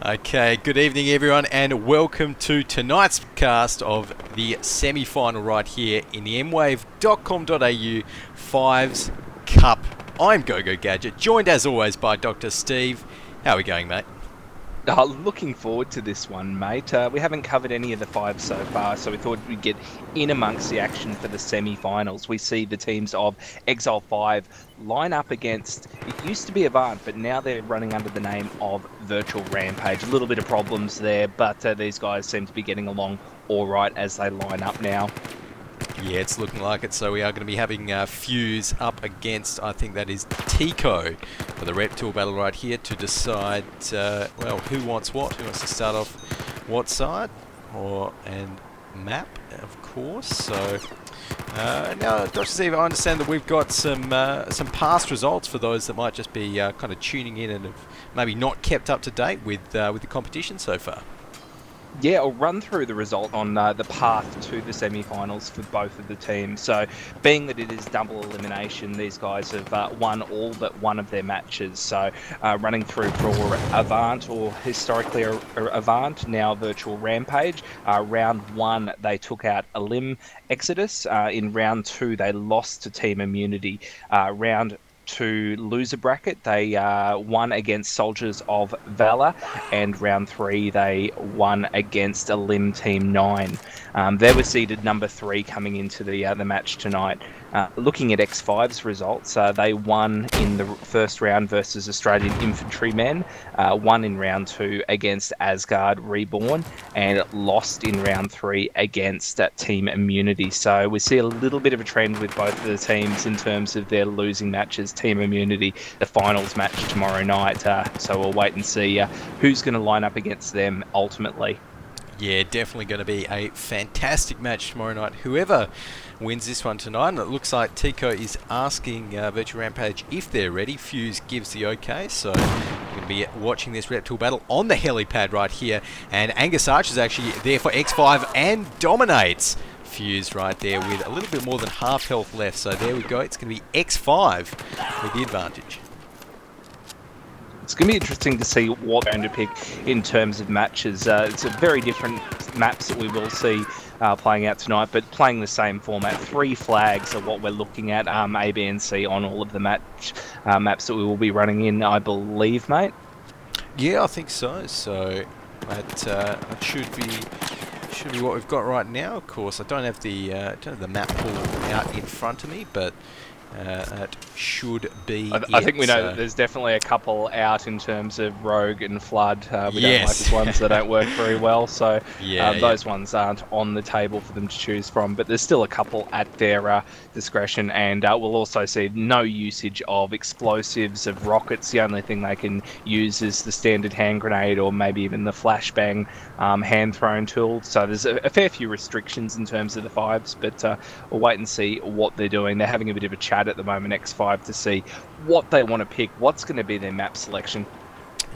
Okay, good evening everyone and welcome to tonight's cast of the semi-final right here in the mwave.com.au Fives Cup. I'm GoGogadget, joined as always by Dr. Steve. How are we going, mate? Looking forward to this one, mate. We haven't covered any of the fives so far, so we thought we'd get in amongst the action for the semi-finals. We see the teams of x5LIVE line up against, it used to be Avant, but now they're running under the name of virtualRampage. A little bit of problems there, but these guys seem to be getting along all right as they line up now. Yeah, it's looking like it. So we are going to be having Fuse up against, I think that is Tico, for the Reptile battle right here to decide, well, who wants what? Who wants to start off what side? And map, of course. So now, Dr. Steve, I understand that we've got some past results for those that might just be kind of tuning in and have maybe not kept up to date with the competition so far. Yeah, I'll run through the result on the path to the semi-finals for both of the teams. So, being that it is double elimination, these guys have won all but one of their matches. So, running through for Avant, or historically Avant, now virtualRampage. Round 1, they took out Elim Exodus. In round 2, they lost to Team Immunity. Round 2 loser bracket, they won against Soldiers of Valor, and round 3 they won against Elim Team 9. They were seeded number 3 coming into the match tonight. Looking at X5's results, they won in the first round versus Australian Infantrymen, won in round 2 against Asgard Reborn, and lost in round 3 against Team Immunity. So we see a little bit of a trend with both of the teams in terms of their losing matches. Team Immunity, the finals match tomorrow night, so we'll wait and see who's going to line up against them ultimately. Yeah, definitely going to be a fantastic match tomorrow night. Whoever wins this one tonight, and it looks like Tico is asking virtualRampage if they're ready. Fuse gives the okay, so we're going to be watching this Reptile battle on the helipad right here. And Angus Archer is actually there for X5 and dominates Fuse right there with a little bit more than half health left. So there we go. It's going to be X5 with the advantage. It's going to be interesting to see what they're going to pick in terms of matches. It's a very different maps that we will see playing out tonight, but playing the same format. 3 flags are what we're looking at, A, B, and C on all of the maps that we will be running in, I believe, mate. Yeah, I think so. So that should be what we've got right now. Of course, I don't have the map pulled out in front of me, but that should be I think we know that there's definitely a couple out in terms of Rogue and Flood. We don't like the ones that don't work very well, so those ones aren't on the table for them to choose from, but there's still a couple at their discretion, and we'll also see no usage of explosives, of rockets. The only thing they can use is the standard hand grenade or maybe even the flashbang hand thrown tool, so there's a fair few restrictions in terms of the fives, but we'll wait and see what they're doing. They're having a bit of a chat at the moment, X5, to see what they want to pick, what's going to be their map selection.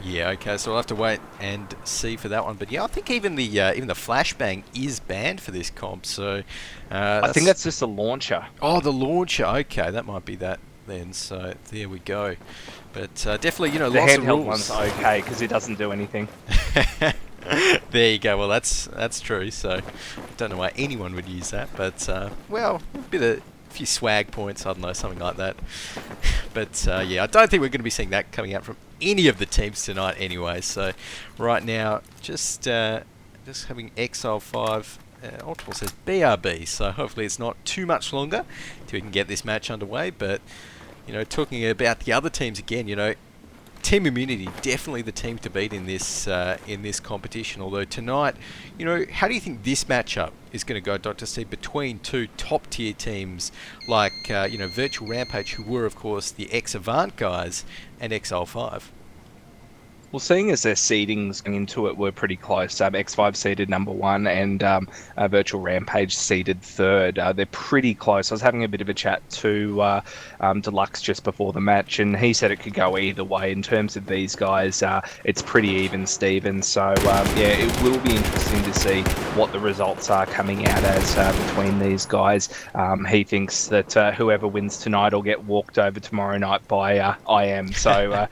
Yeah, okay, so we'll have to wait and see for that one. But yeah, I think even the flashbang is banned for this comp. So I think that's just a launcher. Oh, the launcher. Okay, that might be that then. So there we go. But definitely, the lots of rules. handheld one's okay because it doesn't do anything. There you go. Well, that's true. So I don't know why anyone would use that, but well, a few swag points, I don't know, something like that. But yeah, I don't think we're going to be seeing that coming out from any of the teams tonight anyway. So right now, just having x5LIVE, Ultimate says BRB, so hopefully it's not too much longer till we can get this match underway. But talking about the other teams again, Team Immunity definitely the team to beat in this competition. Although tonight, how do you think this matchup is going to go, Dr. Steve, between two top tier teams like virtualRampage, who were of course the ex-Avant guys, and x5LIVE? Well, seeing as their seedings going into it were pretty close, X5 seeded number 1 and virtualRampage seeded 3rd. They're pretty close. I was having a bit of a chat to Deluxe just before the match, and he said it could go either way. In terms of these guys, it's pretty even, Steven. So, yeah, it will be interesting to see what the results are coming out as between these guys. He thinks that whoever wins tonight will get walked over tomorrow night by IM. So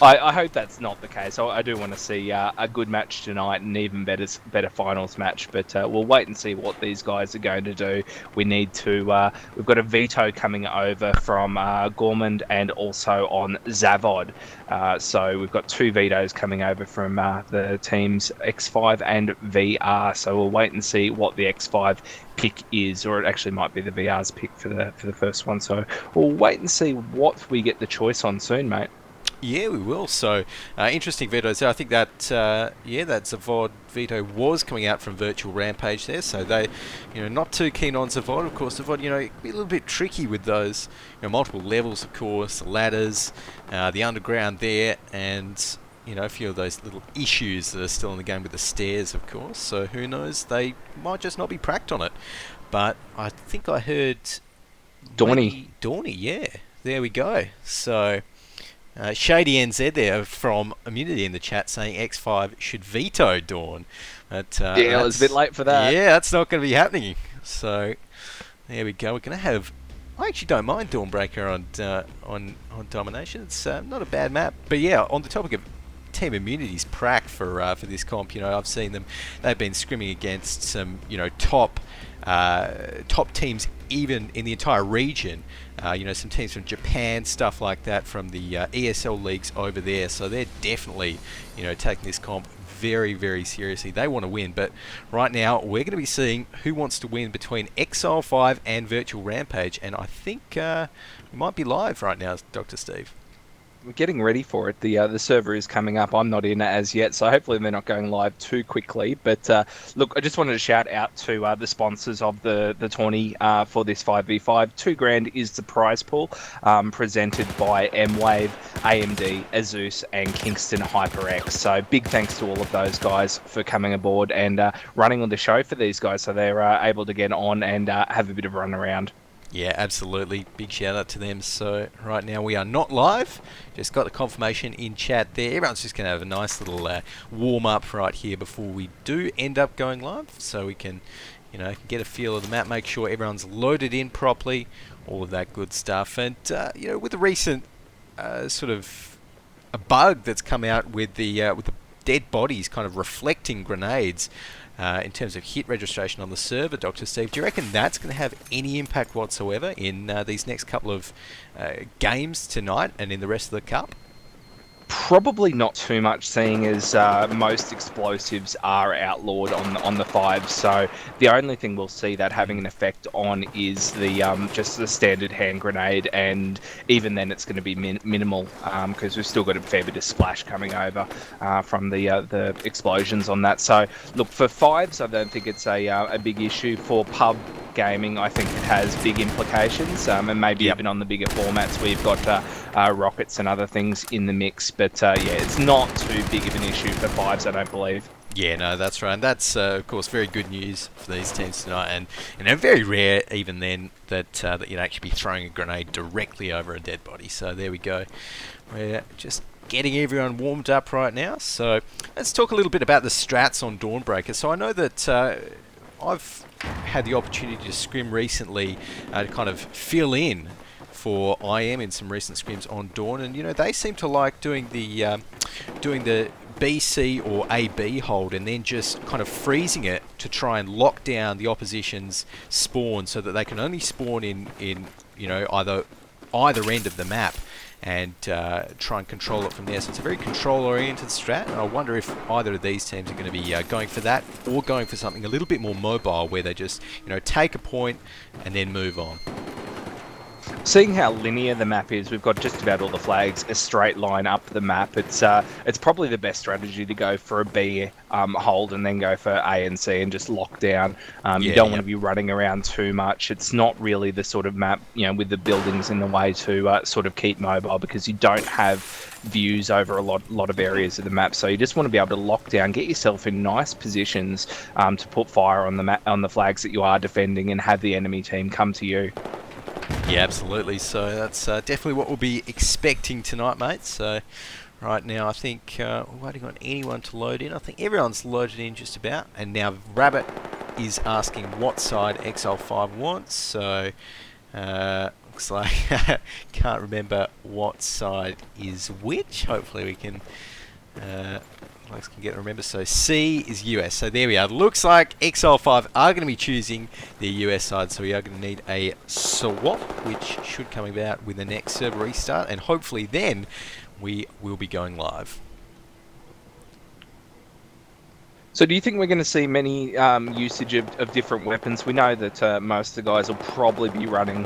I hope that's not the okay. So I do want to see a good match tonight, and even better finals match. But we'll wait and see what these guys are going to do. We need to. We've got a veto coming over from Gormand and also on Zavod. So we've got 2 vetoes coming over from the teams X5 and VR. So we'll wait and see what the X5 pick is, or it actually might be the VR's pick for the first one. So we'll wait and see what we get the choice on soon, mate. Yeah, we will. So, interesting vetoes there. I think that, that Zavod veto was coming out from virtualRampage there. So they, not too keen on Zavod. Of course, Zavod, be a little bit tricky with those, multiple levels, of course, the ladders, the underground there, and, a few of those little issues that are still in the game with the stairs, of course. So who knows? They might just not be pracked on it. But I think I heard... Dawny, yeah. There we go. So... Shady NZ there from Immunity in the chat saying X5 should veto Dawn. But, it was a bit late for that. Yeah, that's not going to be happening. So there we go. We're going to have... I actually don't mind Dawnbreaker on Domination. It's not a bad map. But yeah, on the topic of Team Immunity's prac for this comp, I've seen them. They've been scrimming against some top teams even in the entire region. Some teams from Japan, stuff like that, from the ESL leagues over there. So they're definitely, taking this comp very, very seriously. They want to win, but right now we're going to be seeing who wants to win between x5LIVE and virtualRampage, and I think we might be live right now, Dr. Steve. We're getting ready for it. The server is coming up. I'm not in it as yet, so hopefully they're not going live too quickly. But look, I just wanted to shout out to the sponsors of the tourney for this 5v5. $2,000 is the prize pool, presented by Mwave, AMD, Azus, and Kingston HyperX. So big thanks to all of those guys for coming aboard and running on the show for these guys, so they're able to get on and have a bit of a run around. Yeah, absolutely. Big shout out to them. So right now we are not live. Just got the confirmation in chat there. Everyone's just going to have a nice little warm up right here before we do end up going live, so we can, get a feel of the map, make sure everyone's loaded in properly, all of that good stuff. And with the recent sort of a bug that's come out with the dead bodies kind of reflecting grenades. In terms of hit registration on the server, Dr. Steve, do you reckon that's going to have any impact whatsoever in these next couple of games tonight and in the rest of the Cup? Probably not too much, seeing as most explosives are outlawed on the 5. So the only thing we'll see that having an effect on is the just the standard hand grenade, and even then it's going to be minimal because we've still got a fair bit of splash coming over from the explosions on that. So look, for 5s, I don't think it's a big issue. For pub gaming, I think it has big implications, and maybe even on the bigger formats where you've got rockets and other things in the mix. But yeah, it's not too big of an issue for 5s, I don't believe. Yeah, no, that's right. And that's, of course, very good news for these teams tonight. And very rare, even then, that you'd actually be throwing a grenade directly over a dead body. So there we go. We're just getting everyone warmed up right now. So let's talk a little bit about the strats on Dawnbreaker. So I know that I've had the opportunity to scrim recently to kind of fill in for IM in some recent scrims on Dawn, and they seem to like doing the BC or AB hold and then just kind of freezing it to try and lock down the opposition's spawn so that they can only spawn in either end of the map and try and control it from there. So it's a very control-oriented strat, and I wonder if either of these teams are going to be going for that or going for something a little bit more mobile where they just take a point and then move on. Seeing how linear the map is, we've got just about all the flags a straight line up the map. It's probably the best strategy to go for a B hold and then go for A and C and just lock down. You don't want to be running around too much. It's not really the sort of map, with the buildings in the way to sort of keep mobile, because you don't have views over a lot of areas of the map. So you just want to be able to lock down, get yourself in nice positions to put fire on the flags that you are defending and have the enemy team come to you. Yeah, absolutely. So that's definitely what we'll be expecting tonight, mate. So right now I think we're waiting on anyone to load in. I think everyone's loaded in just about. And now Rabbit is asking what side XL5 wants. So looks like can't remember what side is which. Hopefully we can Alex can get remember. So C is US. So there we are. Looks like x5LIVE are going to be choosing the US side. So we are going to need a swap, which should come about with the next server restart, and hopefully then we will be going live. So do you think we're going to see many usage of different weapons? We know that most of the guys will probably be running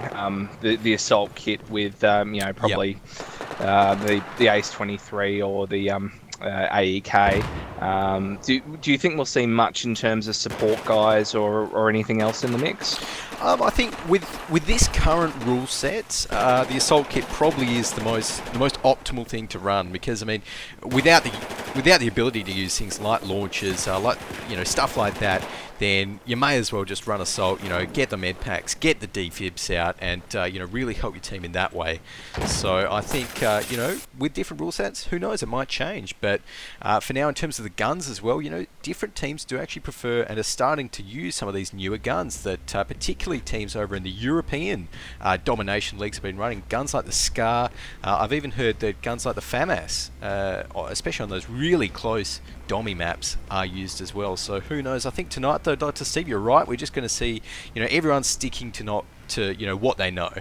the assault kit with, probably the Ace-23 or the AEK. Do you think we'll see much in terms of support guys or anything else in the mix? I think with this current rule set, the assault kit probably is the most optimal thing to run, because I mean, without the ability to use things like launchers, like stuff like that, then you may as well just run assault. Get the med packs, get the defibs out, and really help your team in that way. So I think with different rule sets, who knows, it might change. But for now, in terms of the guns as well, different teams do actually prefer and are starting to use some of these newer guns that particularly teams over in the European domination leagues have been running. Guns like the Scar. I've even heard that guns like the FAMAS, especially on those really close Dommy maps, are used as well. So who knows? I think tonight, though, Dr. Steve, you're right. We're just going to see, everyone sticking to what they know.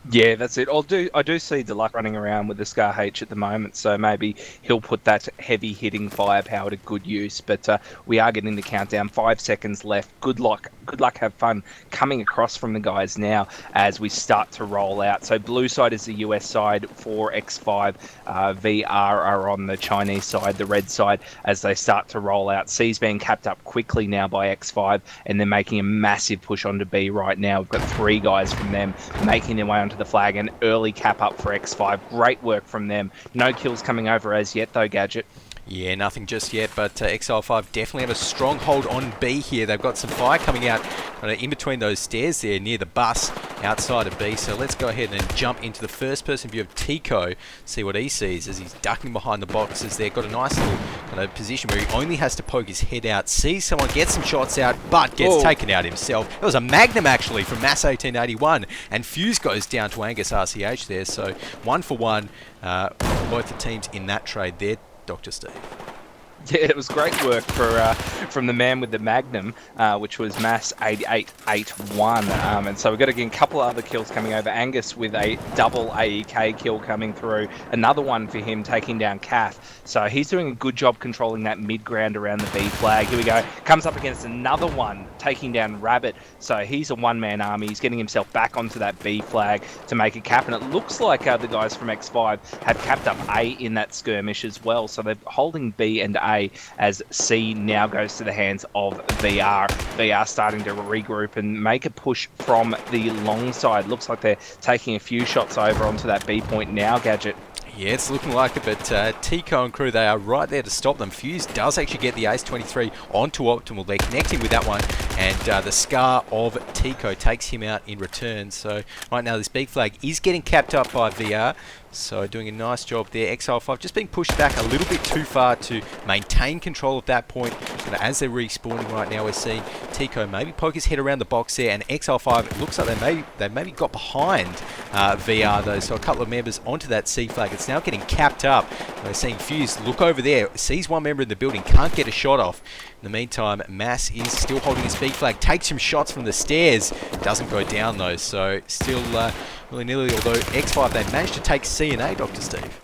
Yeah, that's it. I do see Deluxe running around with the Scar H at the moment, so maybe he'll put that heavy hitting firepower to good use. But we are getting the countdown. 5 seconds left. Good luck. Good luck. Have fun coming across from the guys now as we start to roll out. So blue side is the US side for x5. VR are on the Chinese side, the red side, as they start to roll out. C's being capped up quickly now by x5, and they're making a massive push onto B right now. We've got 3 guys from them making their way onto the flag, and early cap up for x5. Great work from them. No kills coming over as yet though, Gadget. Yeah, nothing just yet, but x5LIVE definitely have a strong hold on B here. They've got some fire coming out in between those stairs there near the bus outside of B. So let's go ahead and jump into the first person view of Tico, see what he sees as he's ducking behind the boxes there. Got a nice little kind of position where he only has to poke his head out, sees someone, gets some shots out, but gets taken out himself. It was a Magnum actually from Mass 1881, and Fuse goes down to Angus RCH there. So 1 for 1, both the teams in that trade there. Dr. Steve. Yeah, it was great work from the man with the Magnum, which was Mass 8881. And so we've got again a couple of other kills coming over. Angus with a double AEK kill coming through. Another one for him taking down Kath. So he's doing a good job controlling that mid-ground around the B flag. Here we go. Comes up against another one taking down Rabbit. So he's a one-man army. He's getting himself back onto that B flag to make a cap. And it looks like the guys from x5 have capped up A in that skirmish as well. So they're holding B and A as C now goes to the hands of VR. VR starting to regroup and make a push from the long side. Looks like they're taking a few shots over onto that B point now, Gadget. Yeah, it's looking like it, but Tico and crew, they are right there to stop them. Fuse does actually get the Ace-23 onto Optimal. They're connecting with that one, and the Scar of Tico takes him out in return. So right now this big flag is getting capped up by VR. So doing a nice job there. x5LIVE just being pushed back a little bit too far to maintain control at that point. And as they're respawning right now, we're seeing Tico maybe poke his head around the box there, and x5LIVE, it looks like they maybe got behind VR though. So a couple of members onto that C flag. It's now getting capped up. We're seeing Fuse look over there, sees one member in the building, can't get a shot off. In the meantime, Mass is still holding his B flag, takes some shots from the stairs, doesn't go down though, so still willy-nilly, although x5, they managed to take C and A, Dr. Steve.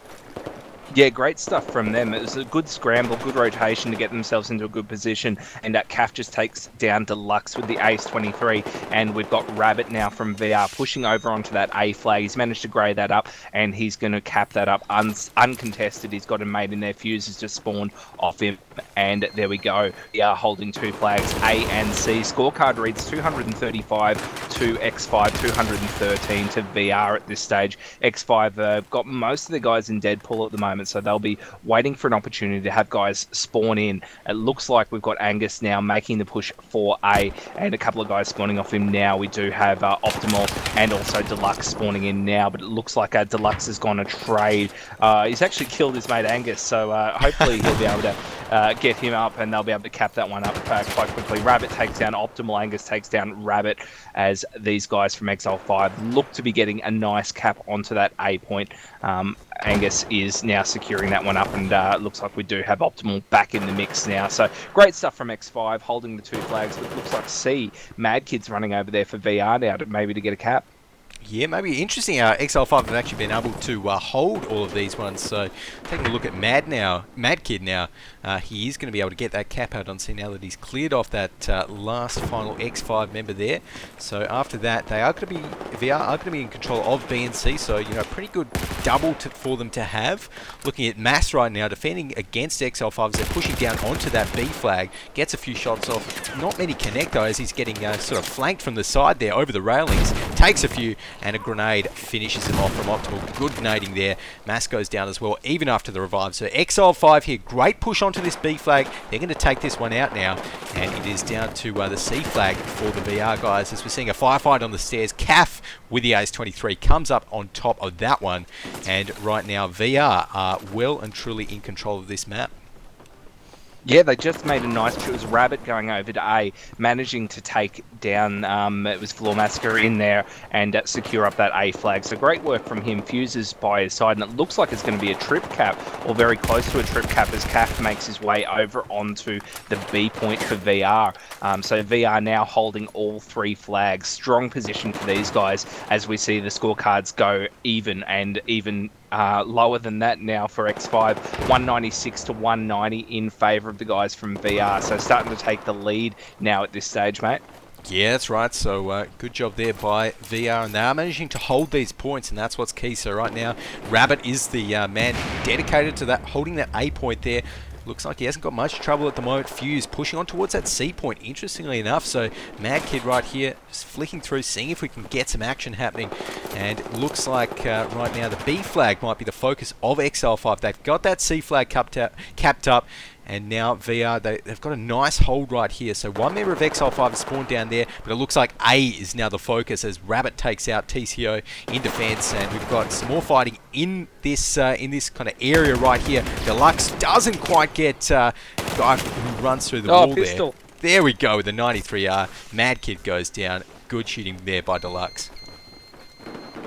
Yeah, great stuff from them. It was a good scramble, good rotation to get themselves into a good position, and that CAF just takes down Deluxe with the Ace-23, and we've got Rabbit now from VR pushing over onto that A flag. He's managed to grey that up, and he's going to cap that up uncontested. He's got a mate in there. Fuse has just spawned off him, and there we go. We are holding 2 flags, A and C. Scorecard reads 235 to x5, 213 to VR at this stage. x5 got most of the guys in Deadpool at the moment, so they'll be waiting for an opportunity to have guys spawn in. It looks like we've got Angus now making the push for A, and a couple of guys spawning off him now. We do have Optimal and also Deluxe spawning in now, but it looks like Deluxe has gone a trade. He's actually killed his mate Angus, so hopefully he'll be able to get him up, and they'll be able to cap that one up quite quickly. Rabbit takes down Optimal, Angus takes down Rabbit, as these guys from x5LIVE look to be getting a nice cap onto that A point. Angus is now securing that one up, and looks like we do have Optimal back in the mix now. So great stuff from X5, holding the 2 flags, but looks like C, Mad Kid's running over there for VR now maybe to get a cap. Yeah, maybe interesting. x5LIVE have actually been able to hold all of these ones. So taking a look at Mad Kid now, he is going to be able to get that cap out on C now that he's cleared off that last final X5 member there. So after that, they are going to be VR are going to be in control of B and C. So pretty good double for them to have. Looking at Mass right now, defending against x5LIVE as they're pushing down onto that B flag, gets a few shots off. Not many connect though, as he's getting sort of flanked from the side there over the railings. Takes a few. And a grenade finishes him off from Optimal. Good grenading there. Mass goes down as well, even after the revive. So x5LIVE here, great push onto this B flag. They're going to take this one out now. And it is down to the C flag for the VR guys, as we're seeing a firefight on the stairs. CAF with the Ace-23 comes up on top of that one. And right now, VR are well and truly in control of this map. Yeah, they just made a nice push. It was Rabbit going over to A, managing to take down, it was Floor Massacre in there, and secure up that A flag. So great work from him. Fuses by his side, and it looks like it's going to be a trip cap, or very close to a trip cap, as CAF makes his way over onto the B point for VR. So VR now holding all 3 flags. Strong position for these guys, as we see the scorecards go even, and even lower than that now for X5, 196 to 190 in favour of the guys from VR. So starting to take the lead now at this stage, mate. Yeah, that's right. So good job there by VR, and they are managing to hold these points, and that's what's key. So right now, Rabbit is the man dedicated to that, holding that A point there. Looks like he hasn't got much trouble at the moment. Fuse pushing on towards that C point, interestingly enough. So Mad Kid right here, just flicking through, seeing if we can get some action happening. And it looks like right now the B flag might be the focus of x5LIVE. They've got that C flag capped up. And now VR, they've got a nice hold right here. So one member of x5LIVE has spawned down there, but it looks like A is now the focus as Rabbit takes out TCO in defense, and we've got some more fighting in this kind of area right here. Deluxe doesn't quite get the guy who runs through the wall pistol there. There we go with the 93R. Mad Kid goes down. Good shooting there by Deluxe.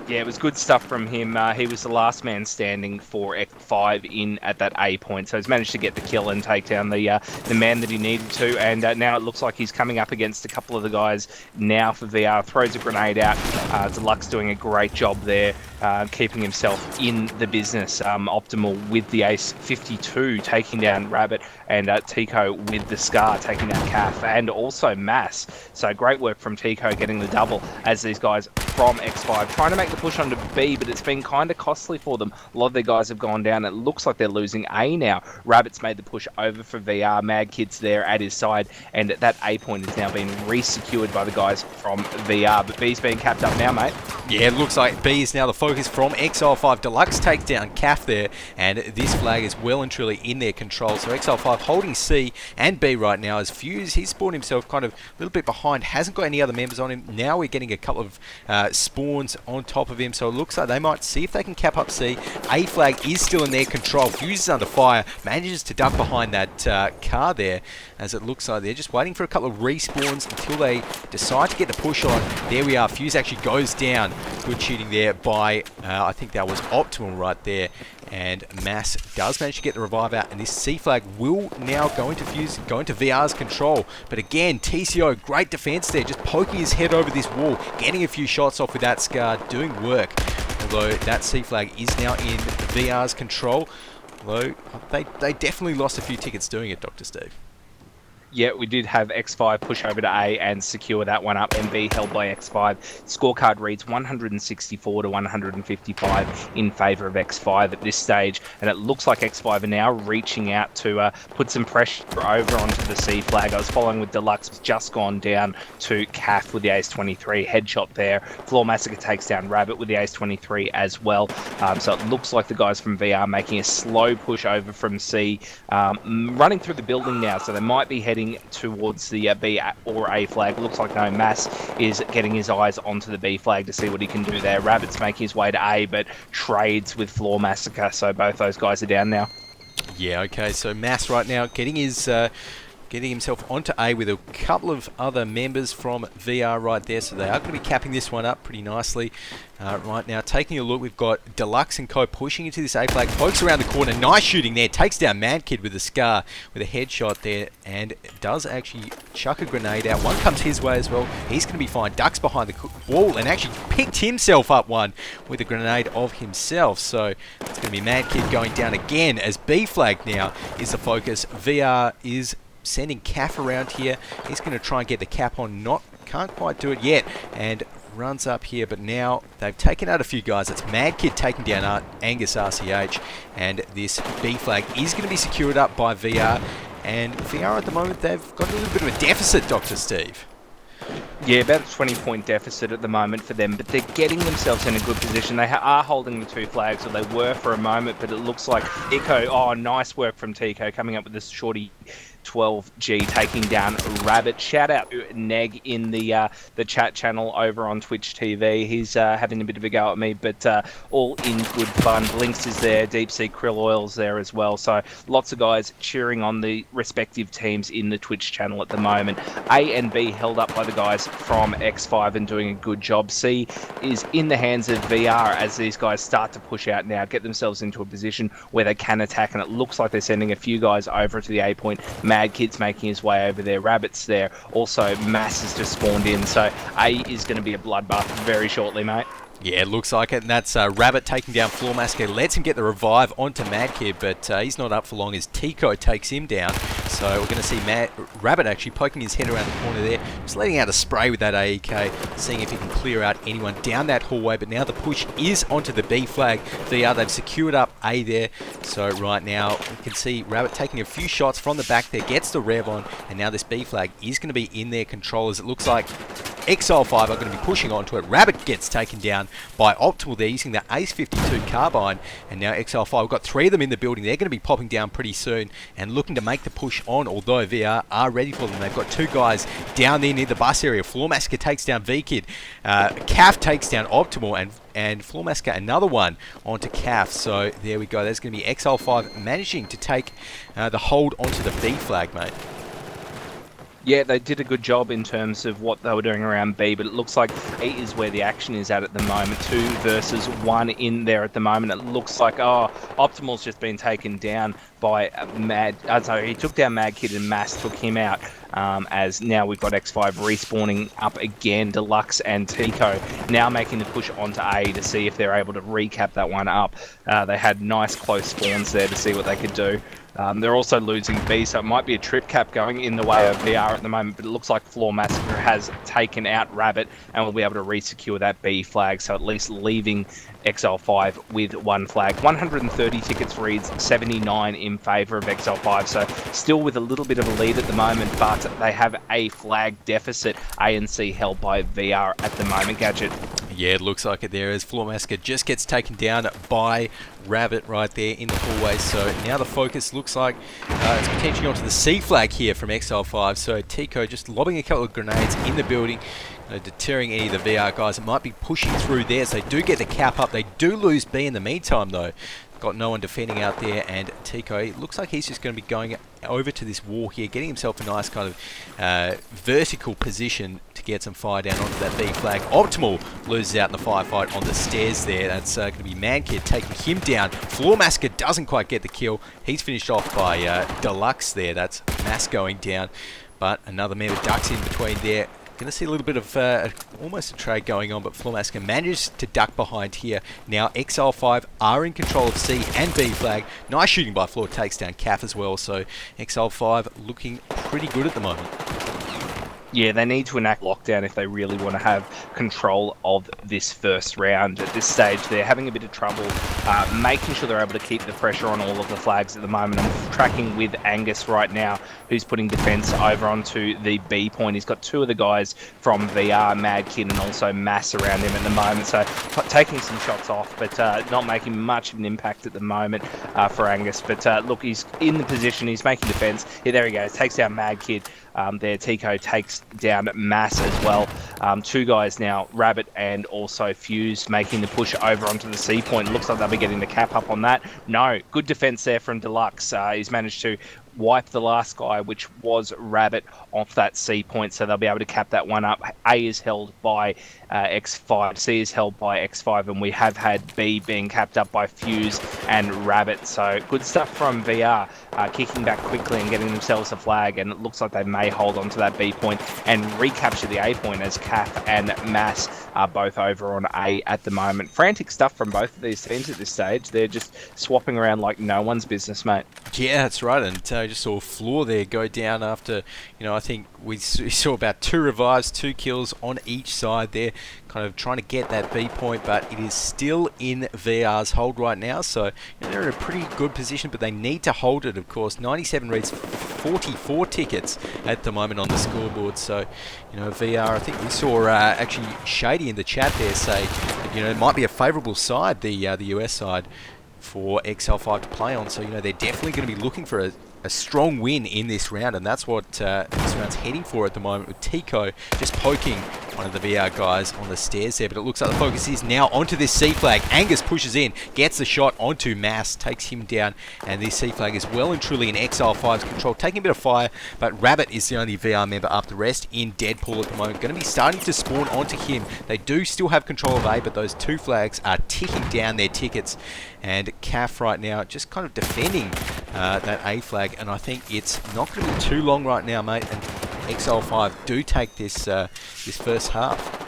Yeah, it was good stuff from him. He was the last man standing for X5 in at that A point, so he's managed to get the kill and take down the man that he needed to. And now it looks like he's coming up against a couple of the guys now for VR. Throws a grenade out. Deluxe doing a great job there, keeping himself in the business. Optimal with the Ace-52 taking down Rabbit, and Tico with the Scar taking down CAF, and also Mass. So great work from Tico getting the double, as these guys from X5 trying to make the push onto B, but it's been kind of costly for them. A lot of their guys have gone down. It looks like they're losing A now. Rabbit's made the push over for VR. Mad Kid's there at his side, and that A point is now being re-secured by the guys from VR. But B's being capped up now, mate. Yeah, it looks like B is now the focus from x5LIVE. Deluxe takes down CAF there, and this flag is well and truly in their control. So x5LIVE holding C and B right now as Fuse, he's spawned himself kind of a little bit behind, hasn't got any other members on him. Now we're getting a couple of spawns on top of him, so it looks like they might see if they can cap up C. A flag is still in their control. Fuse is under fire, manages to duck behind that car there, as it looks like they're just waiting for a couple of respawns until they decide to get the push on. There we are. Fuse actually goes down. Good shooting there by, I think that was Optimal right there. And Mass does manage to get the revive out, and this C flag will now go into Fuse, go into VR's control. But again, TCO, great defense there, just poking his head over this wall, getting a few shots off with that Scar, doing work. Although that C flag is now in VR's control. Although they definitely lost a few tickets doing it, Dr. Steve. Yeah, we did have X5 push over to A and secure that one up, and B held by X5. Scorecard reads 164 to 155 in favour of X5 at this stage, and it looks like X5 are now reaching out to put some pressure over onto the C flag. I was following with Deluxe, just gone down to CAF with the Ace-23 headshot there. Floor Massacre takes down Rabbit with the Ace-23 as well. So it looks like the guys from VR making a slow push over from C, running through the building now, so they might be heading towards the B or A flag. Looks like no. Mass is getting his eyes onto the B flag to see what he can do there. Rabbit's making his way to A, but trades with Floor Massacre, so both those guys are down now. Yeah, okay, so Mass right now getting his... getting himself onto A with a couple of other members from VR right there, so they are going to be capping this one up pretty nicely. Right now, taking a look, we've got Deluxe and Co pushing into this A flag, pokes around the corner, nice shooting there, takes down Mad Kid with a scar, with a headshot there, and does actually chuck a grenade out. One comes his way as well, he's going to be fine, ducks behind the wall, and actually picked himself up one with a grenade of himself, so it's going to be Mad Kid going down again, as B flag now is the focus. VR is sending Caff around here. He's going to try and get the cap on. Can't quite do it yet. And runs up here, but now they've taken out a few guys. It's Mad Kid taking down Angus RCH. And this B flag is going to be secured up by VR. And VR at the moment, they've got a little bit of a deficit, Dr. Steve. Yeah, about a 20-point deficit at the moment for them, but they're getting themselves in a good position. They are holding the 2 flags, or they were for a moment, but it looks like Echo, oh, nice work from Tico, coming up with this shorty 12G, taking down Rabbit. Shout out to Neg in the chat channel over on Twitch TV. He's having a bit of a go at me, but all in good fun. Blinks is there, Deep Sea Krill Oil's there as well. So lots of guys cheering on the respective teams in the Twitch channel at the moment. A and B held up by the guys from X5 and doing a good job. C is in the hands of VR as these guys start to push out now, get themselves into a position where they can attack, and it looks like they're sending a few guys over to the A point. Mad Kid's making his way over there. Rabbit's there. Also, Mass has just spawned in. So A is going to be a bloodbath very shortly, mate. Yeah, it looks like it, and that's Rabbit taking down Floor Massacre, lets him get the revive onto Mad Kid, but he's not up for long as Tico takes him down. So we're going to see Rabbit actually poking his head around the corner there, just letting out a spray with that AEK, seeing if he can clear out anyone down that hallway, but now the push is onto the B flag. VR, they've secured up A there, so right now you can see Rabbit taking a few shots from the back there, gets the rev on, and now this B flag is going to be in their control as it looks like x5LIVE are going to be pushing onto it. Rabbit gets taken down by Optimal there using the Ace 52 carbine, and now x5LIVE, we've got 3 of them in the building. They're going to be popping down pretty soon and looking to make the push on, although VR are ready for them. They've got 2 guys down there near the bus area. Floor Massacre takes down V-Kid. Calf takes down Optimal, and Floor Massacre another one onto Calf. So there we go. There's going to be x5LIVE managing to take the hold onto the B flag, mate. Yeah, they did a good job in terms of what they were doing around B, but it looks like A is where the action is at the moment. 2 versus 1 in there at the moment. It looks like, Optimal's just been taken down by he took down Mad Kid and Mass took him out. As now we've got X5 respawning up again, Deluxe and Tico now making the push onto A to see if they're able to recap that one up. They had nice close spawns there to see what they could do. They're also losing B, so it might be a trip cap going in the way of VR at the moment, but it looks like Floor Massacre has taken out Rabbit and will be able to re-secure that B flag, so at least leaving x5LIVE with 1 flag. 130 tickets reads, 79 in favour of x5LIVE, so still with a little bit of a lead at the moment, but they have a flag deficit. A and C held by VR at the moment, Gadget. Yeah, it looks like it there as Floor Massacre just gets taken down by Rabbit right there in the hallway. So now the focus looks like it's potentially onto the C flag here from x5LIVE. So Tico just lobbing a couple of grenades in the building, deterring any of the VR guys that might be pushing through there. So they do get the cap up. They do lose B in the meantime though. Got no one defending out there, and Tico, it looks like he's just going to be going over to this wall here, getting himself a nice kind of vertical position to get some fire down onto that B flag. Optimal loses out in the firefight on the stairs there. That's going to be Mad Kid taking him down. Floor Massacre doesn't quite get the kill. He's finished off by Deluxe there. That's Mass going down, but another member ducks in between there. Going to see a little bit of almost a trade going on, but Floor Massacre manages to duck behind here. Now x5LIVE are in control of C and B flag. Nice shooting by Floor, takes down Calf as well, so x5LIVE looking pretty good at the moment. Yeah, they need to enact lockdown if they really want to have control of this first round. At this stage, they're having a bit of trouble making sure they're able to keep the pressure on all of the flags at the moment. I'm tracking with Angus right now, who's putting defense over onto the B point. He's got 2 of the guys from VR, Mad Kid, and also Mass around him at the moment. So taking some shots off, but not making much of an impact at the moment for Angus. But look, he's in the position, he's making defense. Yeah, there he goes, takes down Mad Kid. There, Tico takes down Mass as well. Two guys now, Rabbit and also Fuse, making the push over onto the C point. Looks like they'll be getting the cap up on that. No, good defense there from Deluxe. He's managed to wipe the last guy, which was Rabbit, off that C point, so they'll be able to cap that one up. A is held by X5, C is held by X5, and we have had B being capped up by Fuse and Rabbit. So good stuff from VR, kicking back quickly and getting themselves a flag, and it looks like they may hold on to that B point and recapture the A point, as Caf and Mass are both over on A at the moment. Frantic stuff from both of these teams at this stage. They're just swapping around like no one's business, mate. Yeah, that's right, and just saw Floor there go down after, I think we saw about 2 revives, 2 kills on each side there, kind of trying to get that B point, but it is still in VR's hold right now, so they're in a pretty good position, but they need to hold it, of course. 97 reads 44 tickets at the moment on the scoreboard, so, VR, I think we saw actually Shady in the chat there say, it might be a favourable side, the US side, for x5LIVE to play on, so they're definitely going to be looking for a strong win in this round, and that's what this round's heading for at the moment, with Tico just poking one of the VR guys on the stairs there, but it looks like the focus is now onto this C flag. Angus pushes in, gets the shot onto Mass, takes him down, and this C flag is well and truly in x5LIVE's control, taking a bit of fire, but Rabbit is the only VR member up. The rest in Deadpool at the moment, going to be starting to spawn onto him. They do still have control of A, but those 2 flags are ticking down their tickets, and Caf right now just kind of defending that A flag, and I think it's not going to be too long right now, mate, and x5LIVE do take this this first half.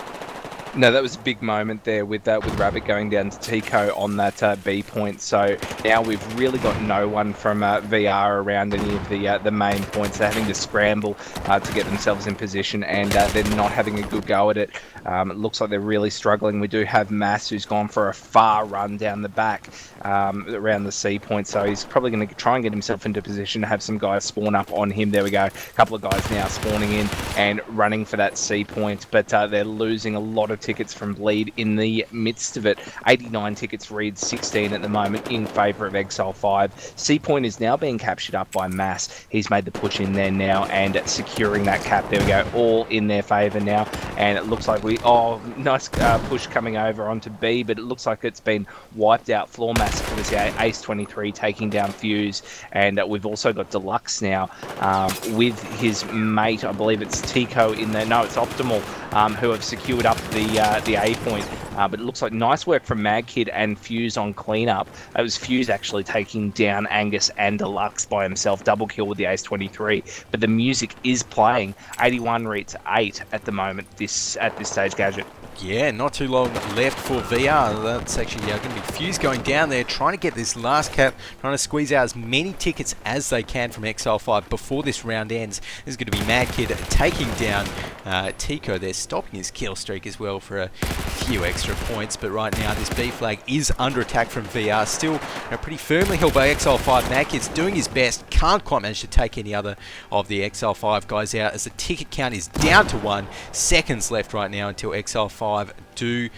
No, that was a big moment there with Rabbit going down to Tico on that B point. So now we've really got no one from VR around any of the main points. They're having to scramble to get themselves in position, and they're not having a good go at it. It looks like they're really struggling. We do have Mass, who's gone for a far run down the back around the C point, so he's probably going to try and get himself into position to have some guys spawn up on him. There we go. A couple of guys now spawning in and running for that C point, but they're losing a lot of tickets from Bleed in the midst of it. 89 tickets, read 16 at the moment in favour of x5LIVE. C point is now being captured up by Mass. He's made the push in there now and securing that cap. There we go, all in their favour now, and it looks like nice push coming over onto B, but it looks like it's been wiped out. Floor Massacre was Ace 23 taking down Fuse, and we've also got Deluxe now with his mate, I believe it's Tico in there. No, it's Optimal, who have secured up the A point. But it looks like nice work from Mad Kid and Fuse on cleanup. It was Fuse actually taking down Angus and Deluxe by himself, double kill with the Ace 23. But the music is playing. 81 reads 8 at the moment at this stage, Gadget. Yeah, not too long left for VR. That's actually going to be Fuse going down there, trying to get this last cap, trying to squeeze out as many tickets as they can from x5LIVE before this round ends. This is going to be Mad Kid taking down Tico there, stopping his kill streak as well for a few extra points. But right now, this B flag is under attack from VR. Still pretty firmly held by x5LIVE. Mad Kid's doing his best, can't quite manage to take any other of the x5LIVE guys out, as the ticket count is down to 1. Seconds left right now until x5LIVE do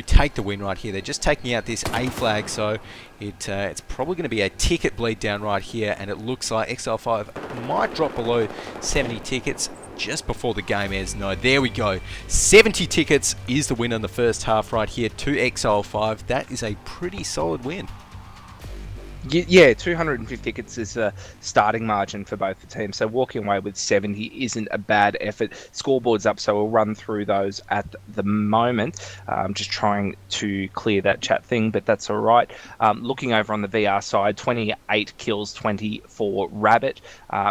take the win right here. They're just taking out this A flag, so it's probably going to be a ticket bleed down right here, and it looks like x5LIVE might drop below 70 tickets just before the game ends. No, there we go. 70 tickets is the win in the first half right here to x5LIVE. That is a pretty solid win. Yeah, 250 tickets is a starting margin for both the teams, so walking away with 70 isn't a bad effort. Scoreboard's up, so we'll run through those at the moment. I'm just trying to clear that chat thing, but that's all right. Looking over on the VR side, 28 kills, 20 for Rabbit,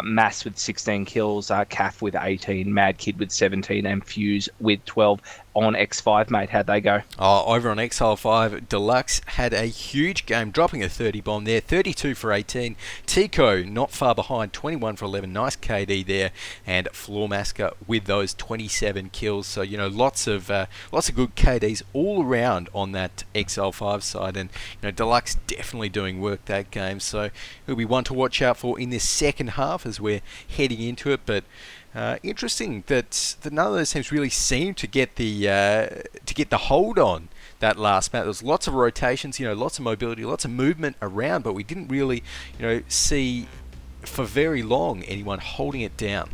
Mass with 16 kills, Caf with 18, Mad Kid with 17, and Fuse with 12. On X5, mate, how'd they go? Over on x5LIVE, Deluxe had a huge game, dropping a 30 bomb there, 32 for 18. Tico not far behind, 21 for 11, nice KD there, and Floor Massacre with those 27 kills. So lots of good KDs all around on that x5LIVE side, and Deluxe definitely doing work that game. So it'll be one to watch out for in this second half as we're heading into it, but. Interesting that none of those teams really seem to get the hold on that last map. There was lots of rotations, lots of mobility, lots of movement around, but we didn't really, see for very long anyone holding it down.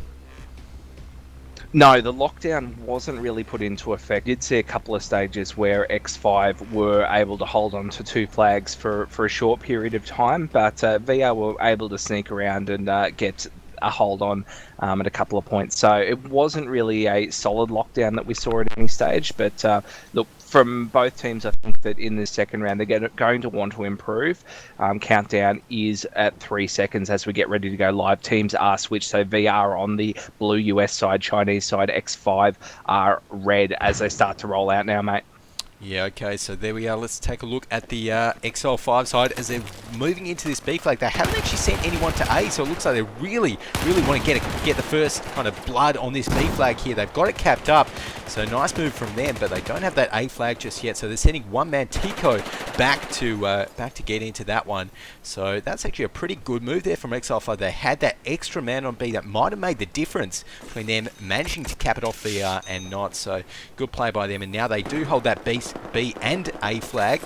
No, the lockdown wasn't really put into effect. Did see a couple of stages where X5 were able to hold on to 2 flags for a short period of time, but VR were able to sneak around and get a hold on at a couple of points. So it wasn't really a solid lockdown that we saw at any stage, but look, from both teams, I think that in the second round, they're going to want to improve. Countdown is at 3 seconds as we get ready to go live. Teams are switched, so VR on the blue US side, Chinese side, X5 are red as they start to roll out now, mate. Yeah, okay, so there we are. Let's take a look at the XL5 side as they're moving into this B flag. They haven't actually sent anyone to A, so it looks like they really want to get the first kind of blood on this B flag here. They've got it capped up, so nice move from them, but they don't have that A flag just yet, so they're sending one man, Tico, back to get into that one. So that's actually a pretty good move there from XL5. They had that extra man on B that might have made the difference between them managing to cap it off VR and not, so good play by them, and now they do hold that B and A flag,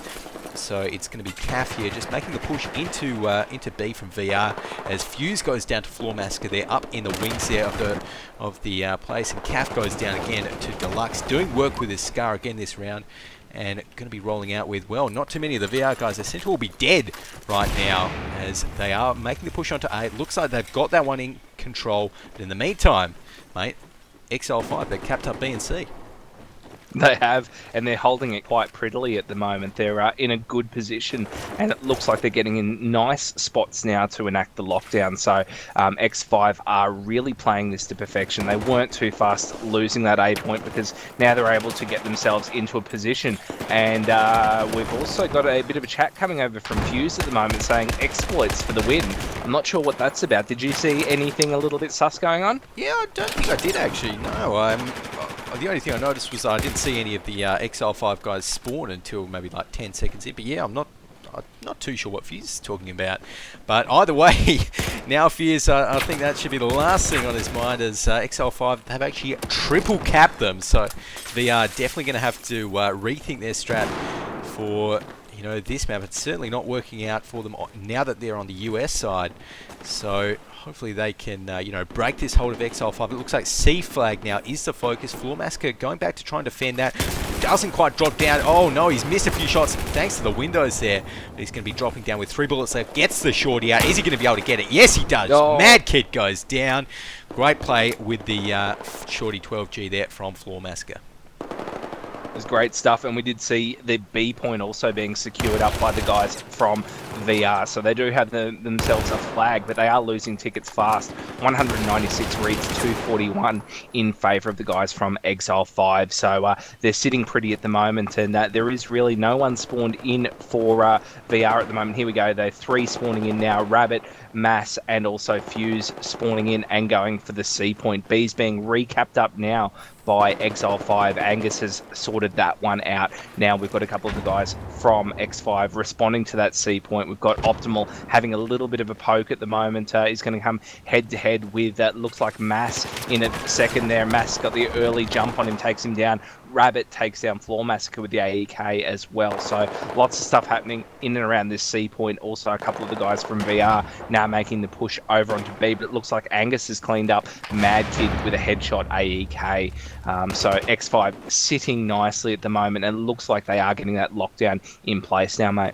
so it's going to be CAF here just making the push into B from VR as Fuse goes down to Floor Massacre. They're up in the wings there of the place, and CAF goes down again to Deluxe, doing work with his Scar again this round, and going to be rolling out with, well, not too many of the VR guys. They seem to all be dead right now as they are making the push onto A. It looks like they've got that one in control, but in the meantime, mate, XL5, they're capped up B and C. They have, and they're holding it quite prettily at the moment. They're in a good position, and it looks like they're getting in nice spots now to enact the lockdown. So X5 are really playing this to perfection. They weren't too fast losing that A point because now they're able to get themselves into a position. And we've also got a bit of a chat coming over from Fuse at the moment saying exploits for the win. I'm not sure what that's about. Did you see anything a little bit sus going on? Yeah, I don't think I did actually. No, the only thing I noticed was I didn't see any of the XL5 guys spawn until maybe like 10 seconds in. But yeah, I'm not too sure what Fuse is talking about. But either way, now Fuse, I think that should be the last thing on his mind as XL5 have actually triple capped them. So they are definitely going to have to rethink their strat for this map. It's certainly not working out for them now that they're on the US side. So hopefully they can, break this hold of XL5. It looks like C flag now is the focus. Floor Massacre going back to try and defend that. Doesn't quite drop down. Oh no, he's missed a few shots thanks to the windows there. But he's going to be dropping down with 3 bullets left. Gets the shorty out. Is he going to be able to get it? Yes, he does. Oh. Mad Kid goes down. Great play with the shorty 12G there from Floor Massacre. It was great stuff, and we did see the B point also being secured up by the guys from VR. So they do have themselves a flag, but they are losing tickets fast. 196 reads 241 in favour of the guys from Exile 5. So they're sitting pretty at the moment, and there is really no one spawned in for VR at the moment. Here we go, though. 3 spawning in now. Rabbit, Mass, and also Fuse spawning in and going for the C point. B's being recapped up now by Exile 5. Angus has sorted that one out. Now we've got a couple of the guys from X5 responding to that C point. We've got Optimal having a little bit of a poke at the moment. He's going to come head-to-head with, looks like Mass in a second there. Mass got the early jump on him, takes him down. Rabbit takes down Floor Massacre with the AEK as well. So lots of stuff happening in and around this C point. Also a couple of the guys from VR now making the push over onto B, but it looks like Angus has cleaned up Mad Kid with a headshot AEK. So X5 sitting nicely at the moment, and it looks like they are getting that lockdown in place now, mate.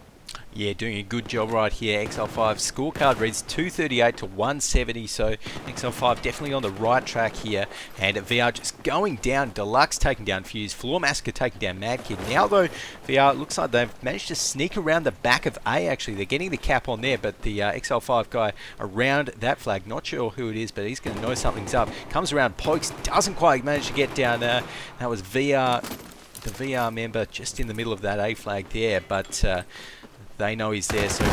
Yeah, doing a good job right here. XL5 scorecard reads 238 to 170, so XL5 definitely on the right track here. And VR just going down. Deluxe taking down Fuse. Floor Massacre taking down Mad Kid. Now though, VR looks like they've managed to sneak around the back of A actually. They're getting the cap on there, but the XL5 guy around that flag, not sure who it is, but he's going to know something's up. Comes around, pokes, doesn't quite manage to get down there. That was VR, the VR member just in the middle of that A flag there, but they know he's there, so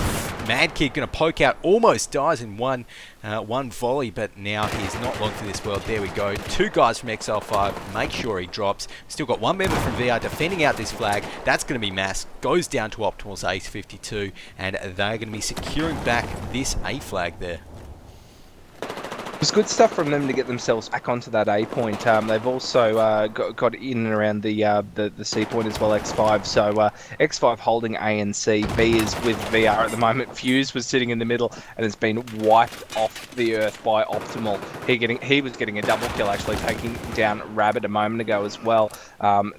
Mad Kid going to poke out, almost dies in one volley, but now he's not long for this world. There we go. 2 guys from XL5, make sure he drops. Still got 1 member from VR defending out this flag. That's going to be Mass. Goes down to Optimal's Ace 52, and they're going to be securing back this A flag there. was good stuff from them to get themselves back onto that A point. They've also got in and around the C point as well, X5. So X5 holding A and C. B is with VR at the moment. Fuse was sitting in the middle and has been wiped off the earth by Optimal. He was getting a double kill, actually taking down Rabbit a moment ago as well.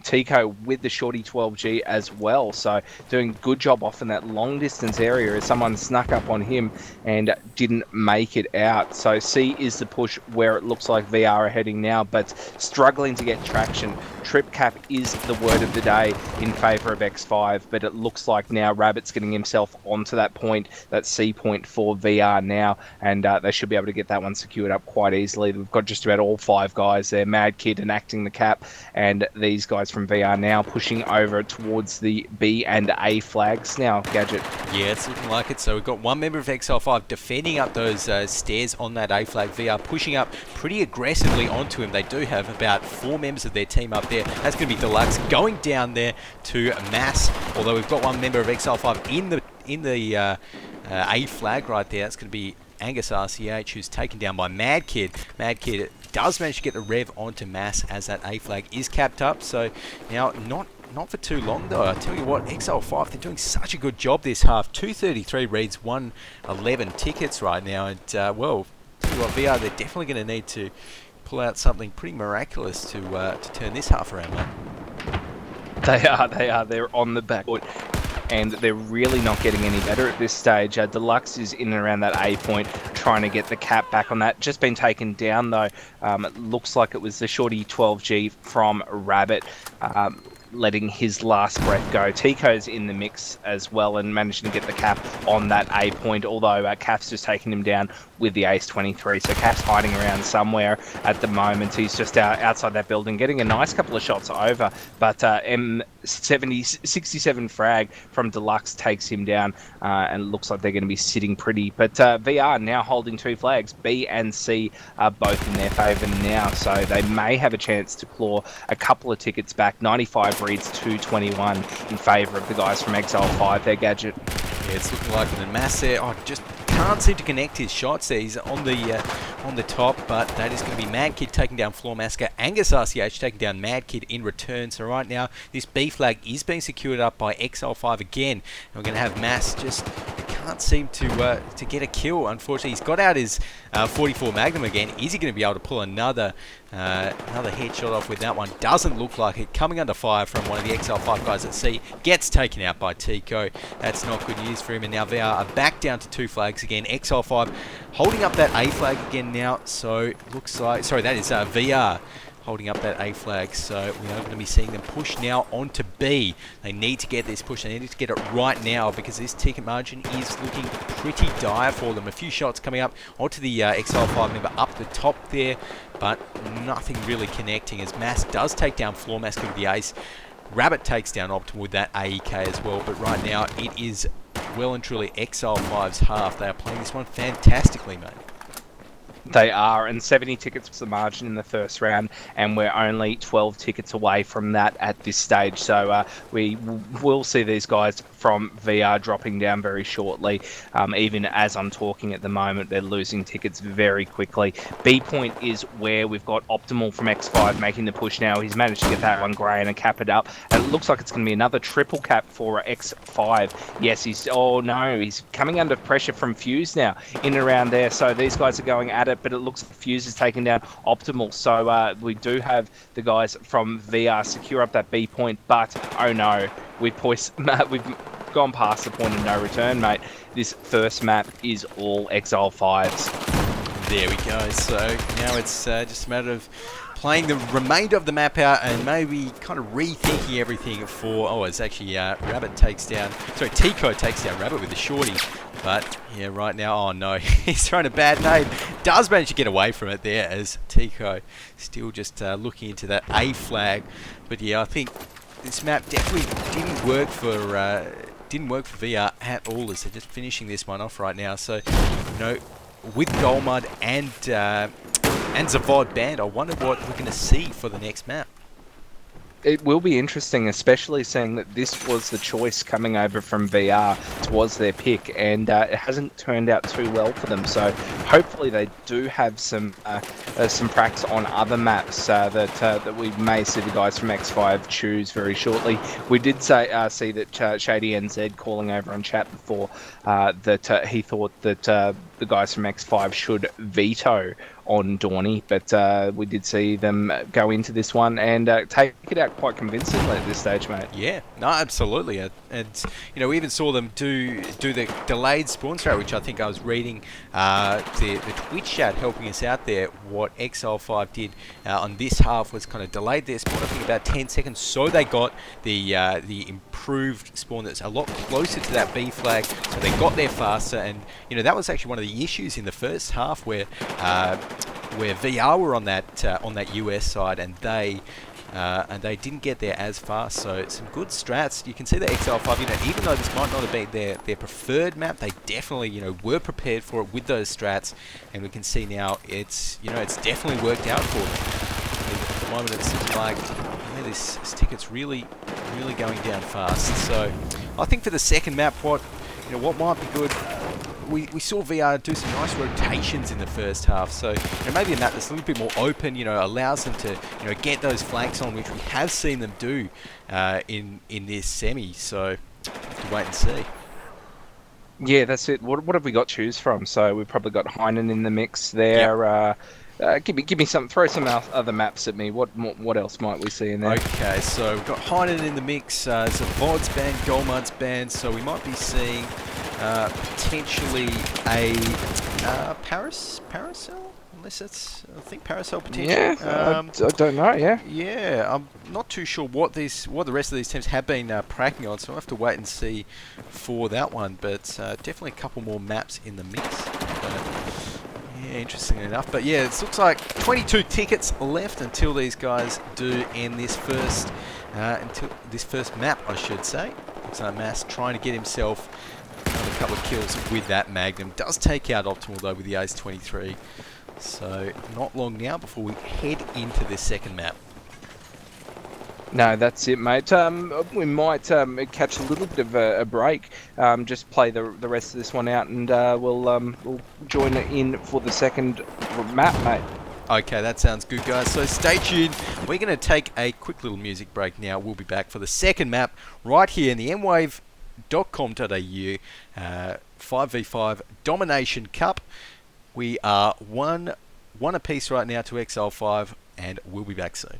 Tico with the shorty 12G as well. So doing a good job off in that long distance area as someone snuck up on him and didn't make it out. So C is the push where it looks like VR are heading now, but struggling to get traction. Trip cap is the word of the day in favour of X5, but it looks like now Rabbit's getting himself onto that point, that C point for VR now, and they should be able to get that one secured up quite easily. We've got just about all 5 guys there. Mad Kid enacting the cap, and these guys from VR now pushing over towards the B and A flags now, Gadget. Yeah, it's looking like it. So we've got one member of XL5 defending up those stairs on that A flag. VR pushing up pretty aggressively onto him. They do have about 4 members of their team up there. That's going to be Deluxe going down there to Mass. Although we've got one member of XL5 in the A flag right there. That's going to be Angus RCH, who's taken down by Mad Kid. Mad Kid does manage to get the rev onto Mass as that A flag is capped up. So now not for too long though. I tell you what, XL5, they're doing such a good job this half. 233 reads, 111 tickets right now, and well, tell you what, VR, they're definitely going to need to pull out something pretty miraculous to turn this half around, mate. They are. They're on the back foot, and they're really not getting any better at this stage. Deluxe is in and around that A point, trying to get the cap back on that. Just been taken down though. It looks like it was the shorty 12G from Rabbit. Letting his last breath go. Tico's in the mix as well and managing to get the cap on that A point, although Cap's just taking him down with the Ace 23. So Cap's hiding around somewhere at the moment. He's just outside that building, getting a nice couple of shots over, but M67 frag from Deluxe takes him down, and it looks like they're going to be sitting pretty. But VR now holding 2 flags. B and C are both in their favour now, so they may have a chance to claw a couple of tickets back. 95 reads 221 in favour of the guys from XL5 there, Gadget. Yeah, it's looking like it. And Mass there, just can't seem to connect his shots there. He's on the top, but that is going to be Mad Kid taking down Floor Massacre. Angus RCH taking down Mad Kid in return. So right now, this B flag is being secured up by XL5 again. And we're going to have Mass just can't seem to get a kill. Unfortunately, he's got out his 44 Magnum again. Is he going to be able to pull another headshot off with that one? Doesn't look like it. Coming under fire from one of the XL5 guys at C. Gets taken out by Tico. That's not good news for him. And now VR are back down to 2 flags again. XL5 holding up that A flag again now. So looks like, sorry, that is VR holding up that A flag. So we are going to be seeing them push now onto B. They need to get this push. They need to get it right now because this ticket margin is looking pretty dire for them. A few shots coming up onto the XL5 member up the top there, but nothing really connecting as Mass does take down Floor Massacre with the ace. Rabbit takes down Optimal with that AEK as well, but right now it is well and truly XL5's half. They are playing this one fantastically, mate. They are, and 70 tickets was the margin in the first round, and we're only 12 tickets away from that at this stage. So we will see these guys from VR dropping down very shortly. Even as I'm talking at the moment, they're losing tickets very quickly. B point is where we've got Optimal from X5 making the push now. He's managed to get that one grey and cap it up, and it looks like it's going to be another triple cap for X5. Yes, he's coming under pressure from Fuse now in and around there. So these guys are going at it, but it looks like Fuse is taking down Optimal. So we do have the guys from VR secure up that B point, but oh no, we've gone past the point of no return, mate. This first map is all XL5s. There we go. So now it's just a matter of playing the remainder of the map out and maybe kind of rethinking everything for... it's actually Tico takes down Rabbit with the shorty. But, yeah, right now, oh no, he's thrown a bad nade. Does manage to get away from it there as Tico still just looking into that A flag. But yeah, I think this map definitely didn't work for VR at all as they're just finishing this one off right now. So, you know, with Golmud and Zavod banned, I wonder what we're going to see for the next map. It will be interesting, especially seeing that this was the choice coming over from VR. It was their pick, and it hasn't turned out too well for them. So hopefully they do have some practice on other maps that we may see the guys from X5 choose very shortly. We did see that Shady NZ calling over on chat before that he thought that the guys from X5 should veto on Dawny, but we did see them go into this one and take it out quite convincingly at this stage, mate. Yeah, no, absolutely, and you know, we even saw them do the delayed spawn strat, which I think I was reading the Twitch chat helping us out there. What x5LIVE did on this half was kind of delayed their spawn, I think about 10 seconds, so they got the improved spawn that's a lot closer to that B flag, so they got there faster. And you know, that was actually one of the issues in the first half where VR were on that US side, and they didn't get there as fast. So some good strats. You can see the x5LIVE, you know, even though this might not have been their preferred map, they definitely, you know, were prepared for it with those strats, and we can see now it's, you know, it's definitely worked out for them. At the moment it seems like, yeah, this ticket's really going down fast. So I think for the second map, what might be good, we saw VR do some nice rotations in the first half, so you know, maybe a map that's a little bit more open, you know, allows them to, you know, get those flanks on, which we have seen them do in this semi. So have to wait and see. Yeah, that's it. What have we got to choose from? So we've probably got Heinen in the mix there. Yep. Give me some. Throw some other maps at me. What else might we see in there? Okay, so we've got Heinen in the mix. There's a VOD's ban, Golmud's ban, so we might be seeing potentially a Paracel, unless it's, I think Paracel potentially. Yeah, I don't know. Yeah. Yeah, I'm not too sure what the rest of these teams have been practicing on, so we'll have to wait and see for that one. But definitely a couple more maps in the mix. Yeah, interesting enough. But yeah, it looks like 22 tickets left until these guys do end this first map, I should say. Looks like Mass trying to get himself another couple of kills with that Magnum. Does take out Optimal though with the Ace 23. So not long now before we head into this second map. No, that's it, mate. We might catch a little bit of a break, just play the rest of this one out, and we'll join in for the second map, mate. Okay, that sounds good, guys. So stay tuned. We're going to take a quick little music break now. We'll be back for the second map right here in the mwave.com.au 5v5 Domination Cup. We are one apiece right now to x5LIVE, and we'll be back soon.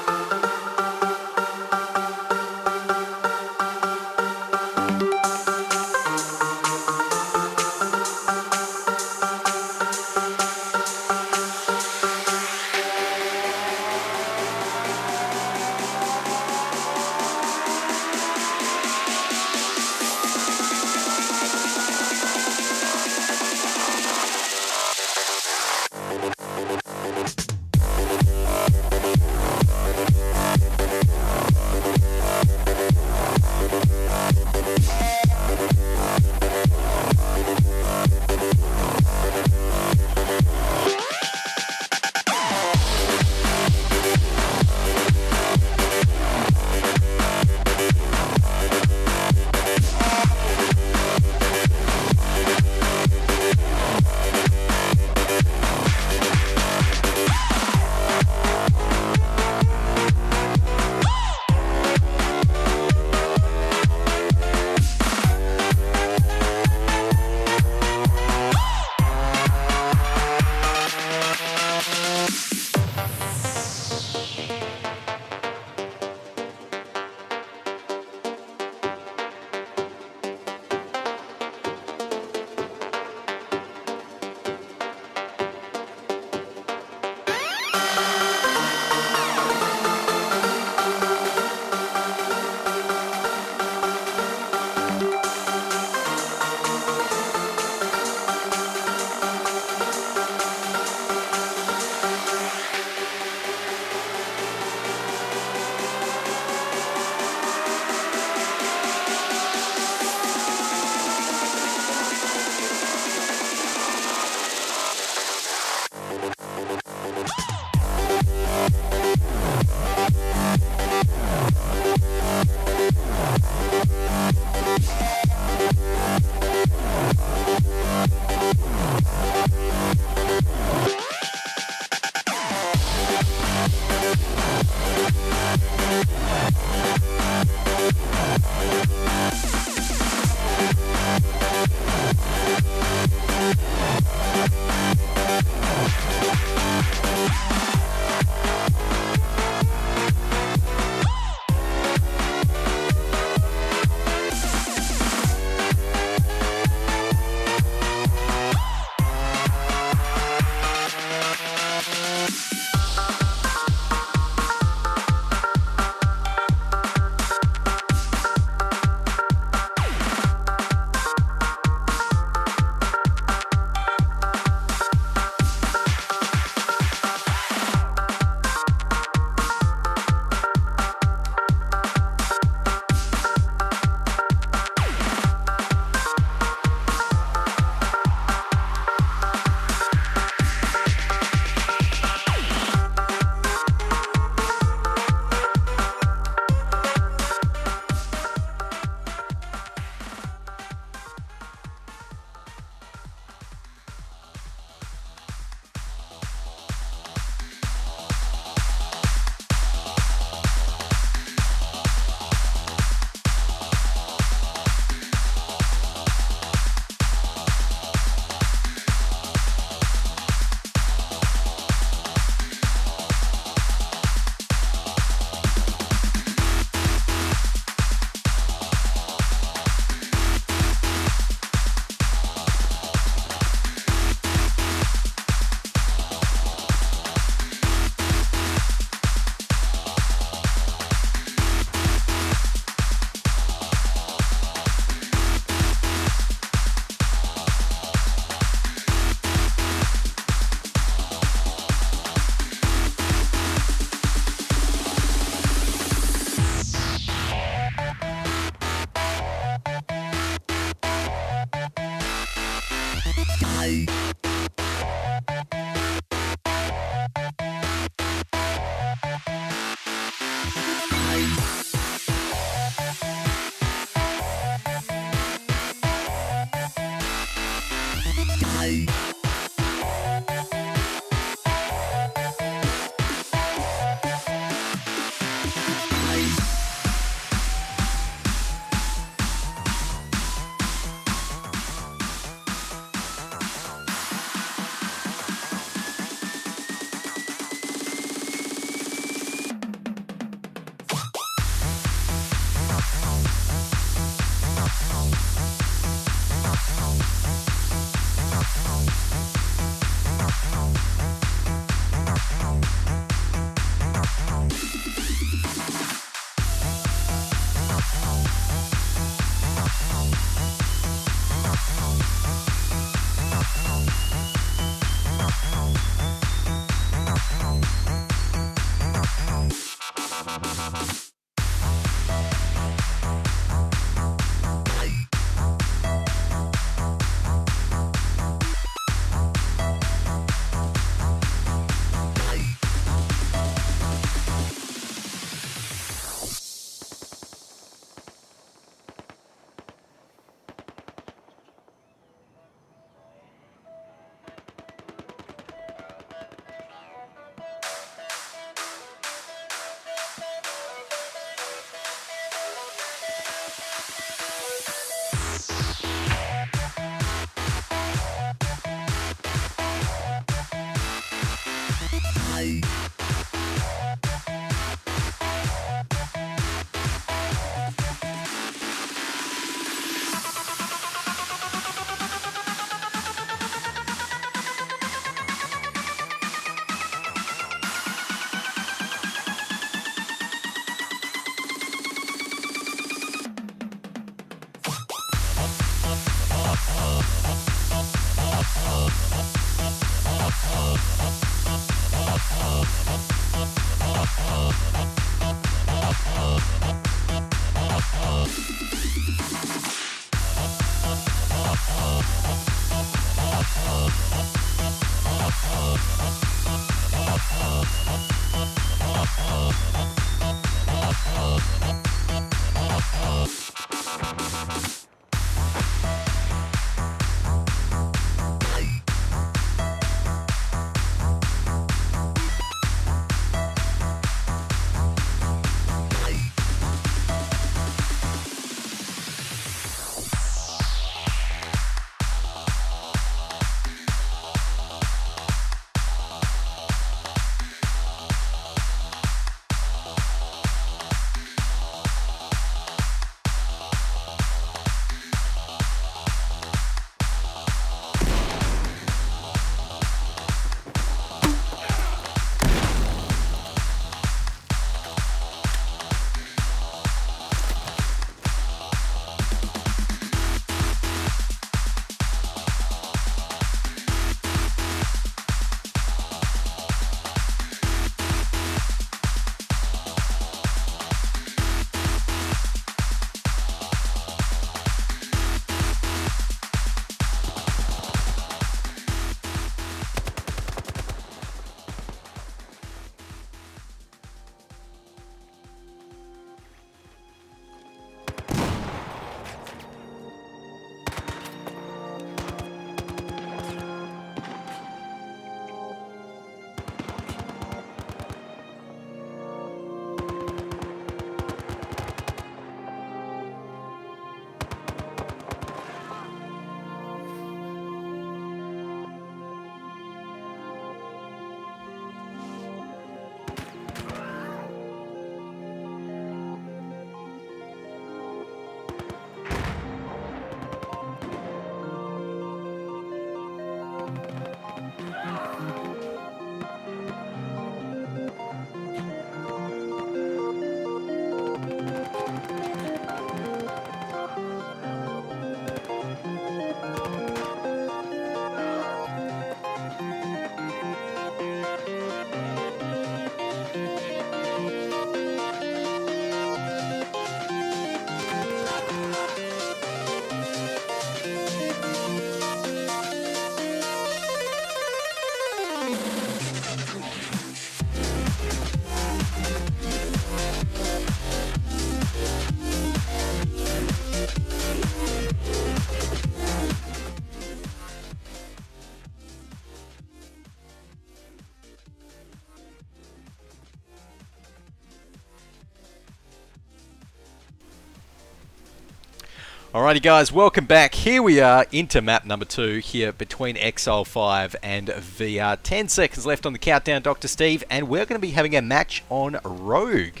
Alrighty guys, welcome back. Here we are into map number 2 here between x5LIVE and VR. 10 seconds left on the countdown, Dr. Steve, and we're going to be having a match on Rogue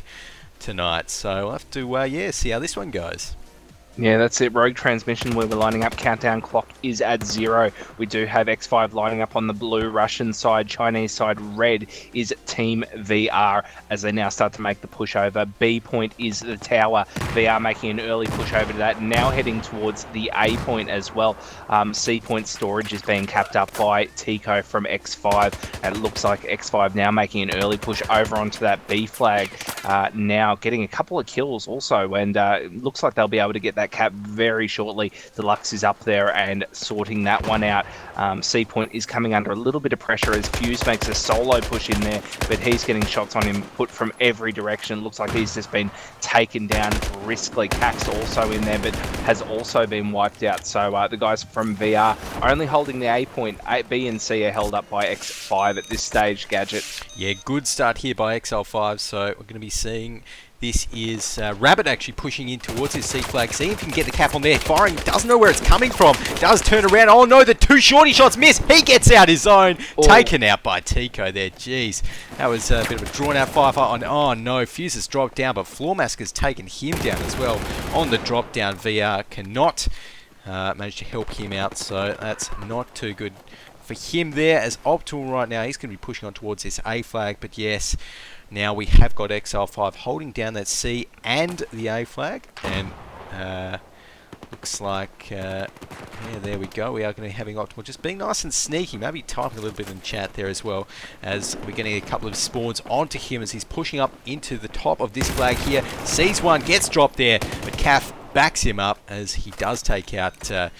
tonight. So we'll have to see how this one goes. Yeah, that's it. Rogue transmission where we're lining up. Countdown clock is at 0. We do have X5 lining up on the blue Russian side. Chinese side red is Team VR as they now start to make the push over. B point is the tower. VR making an early push over to that. Now heading towards the A point as well. C point storage is being capped up by Tico from X5. And it looks like X5 now making an early push over onto that B flag. Now getting a couple of kills also. And it looks like they'll be able to get that cap very shortly. Deluxe is up there and sorting that one out. C point is coming under a little bit of pressure as Fuse makes a solo push in there, but he's getting shots on him put from every direction. Looks like he's just been taken down briskly. Cax also in there, but has also been wiped out. So the guys from VR are only holding the A point. B and C are held up by X5 at this stage, Gadget. Yeah, good start here by XL5, so we're going to be seeing this is Rabbit actually pushing in towards his C flag. See if he can get the cap on there. Firing, doesn't know where it's coming from. Does turn around. Oh no, the two shorty shots miss. He gets out his zone. Oh. Taken out by Tico there. Jeez. That was a bit of a drawn out firefight on. Oh no, Fuse has dropped down, but Floor Mask has taken him down as well. On the drop down, VR cannot manage to help him out, so that's not too good for him there. As Optimal right now, he's going to be pushing on towards this A flag, but yes, now we have got XL5 holding down that C and the A flag, and looks like, yeah, there we go. We are going to be having Optimal just being nice and sneaky, maybe typing a little bit in chat there as well, as we're getting a couple of spawns onto him as he's pushing up into the top of this flag here. Sees one, gets dropped there, but Caf backs him up as he does take out, I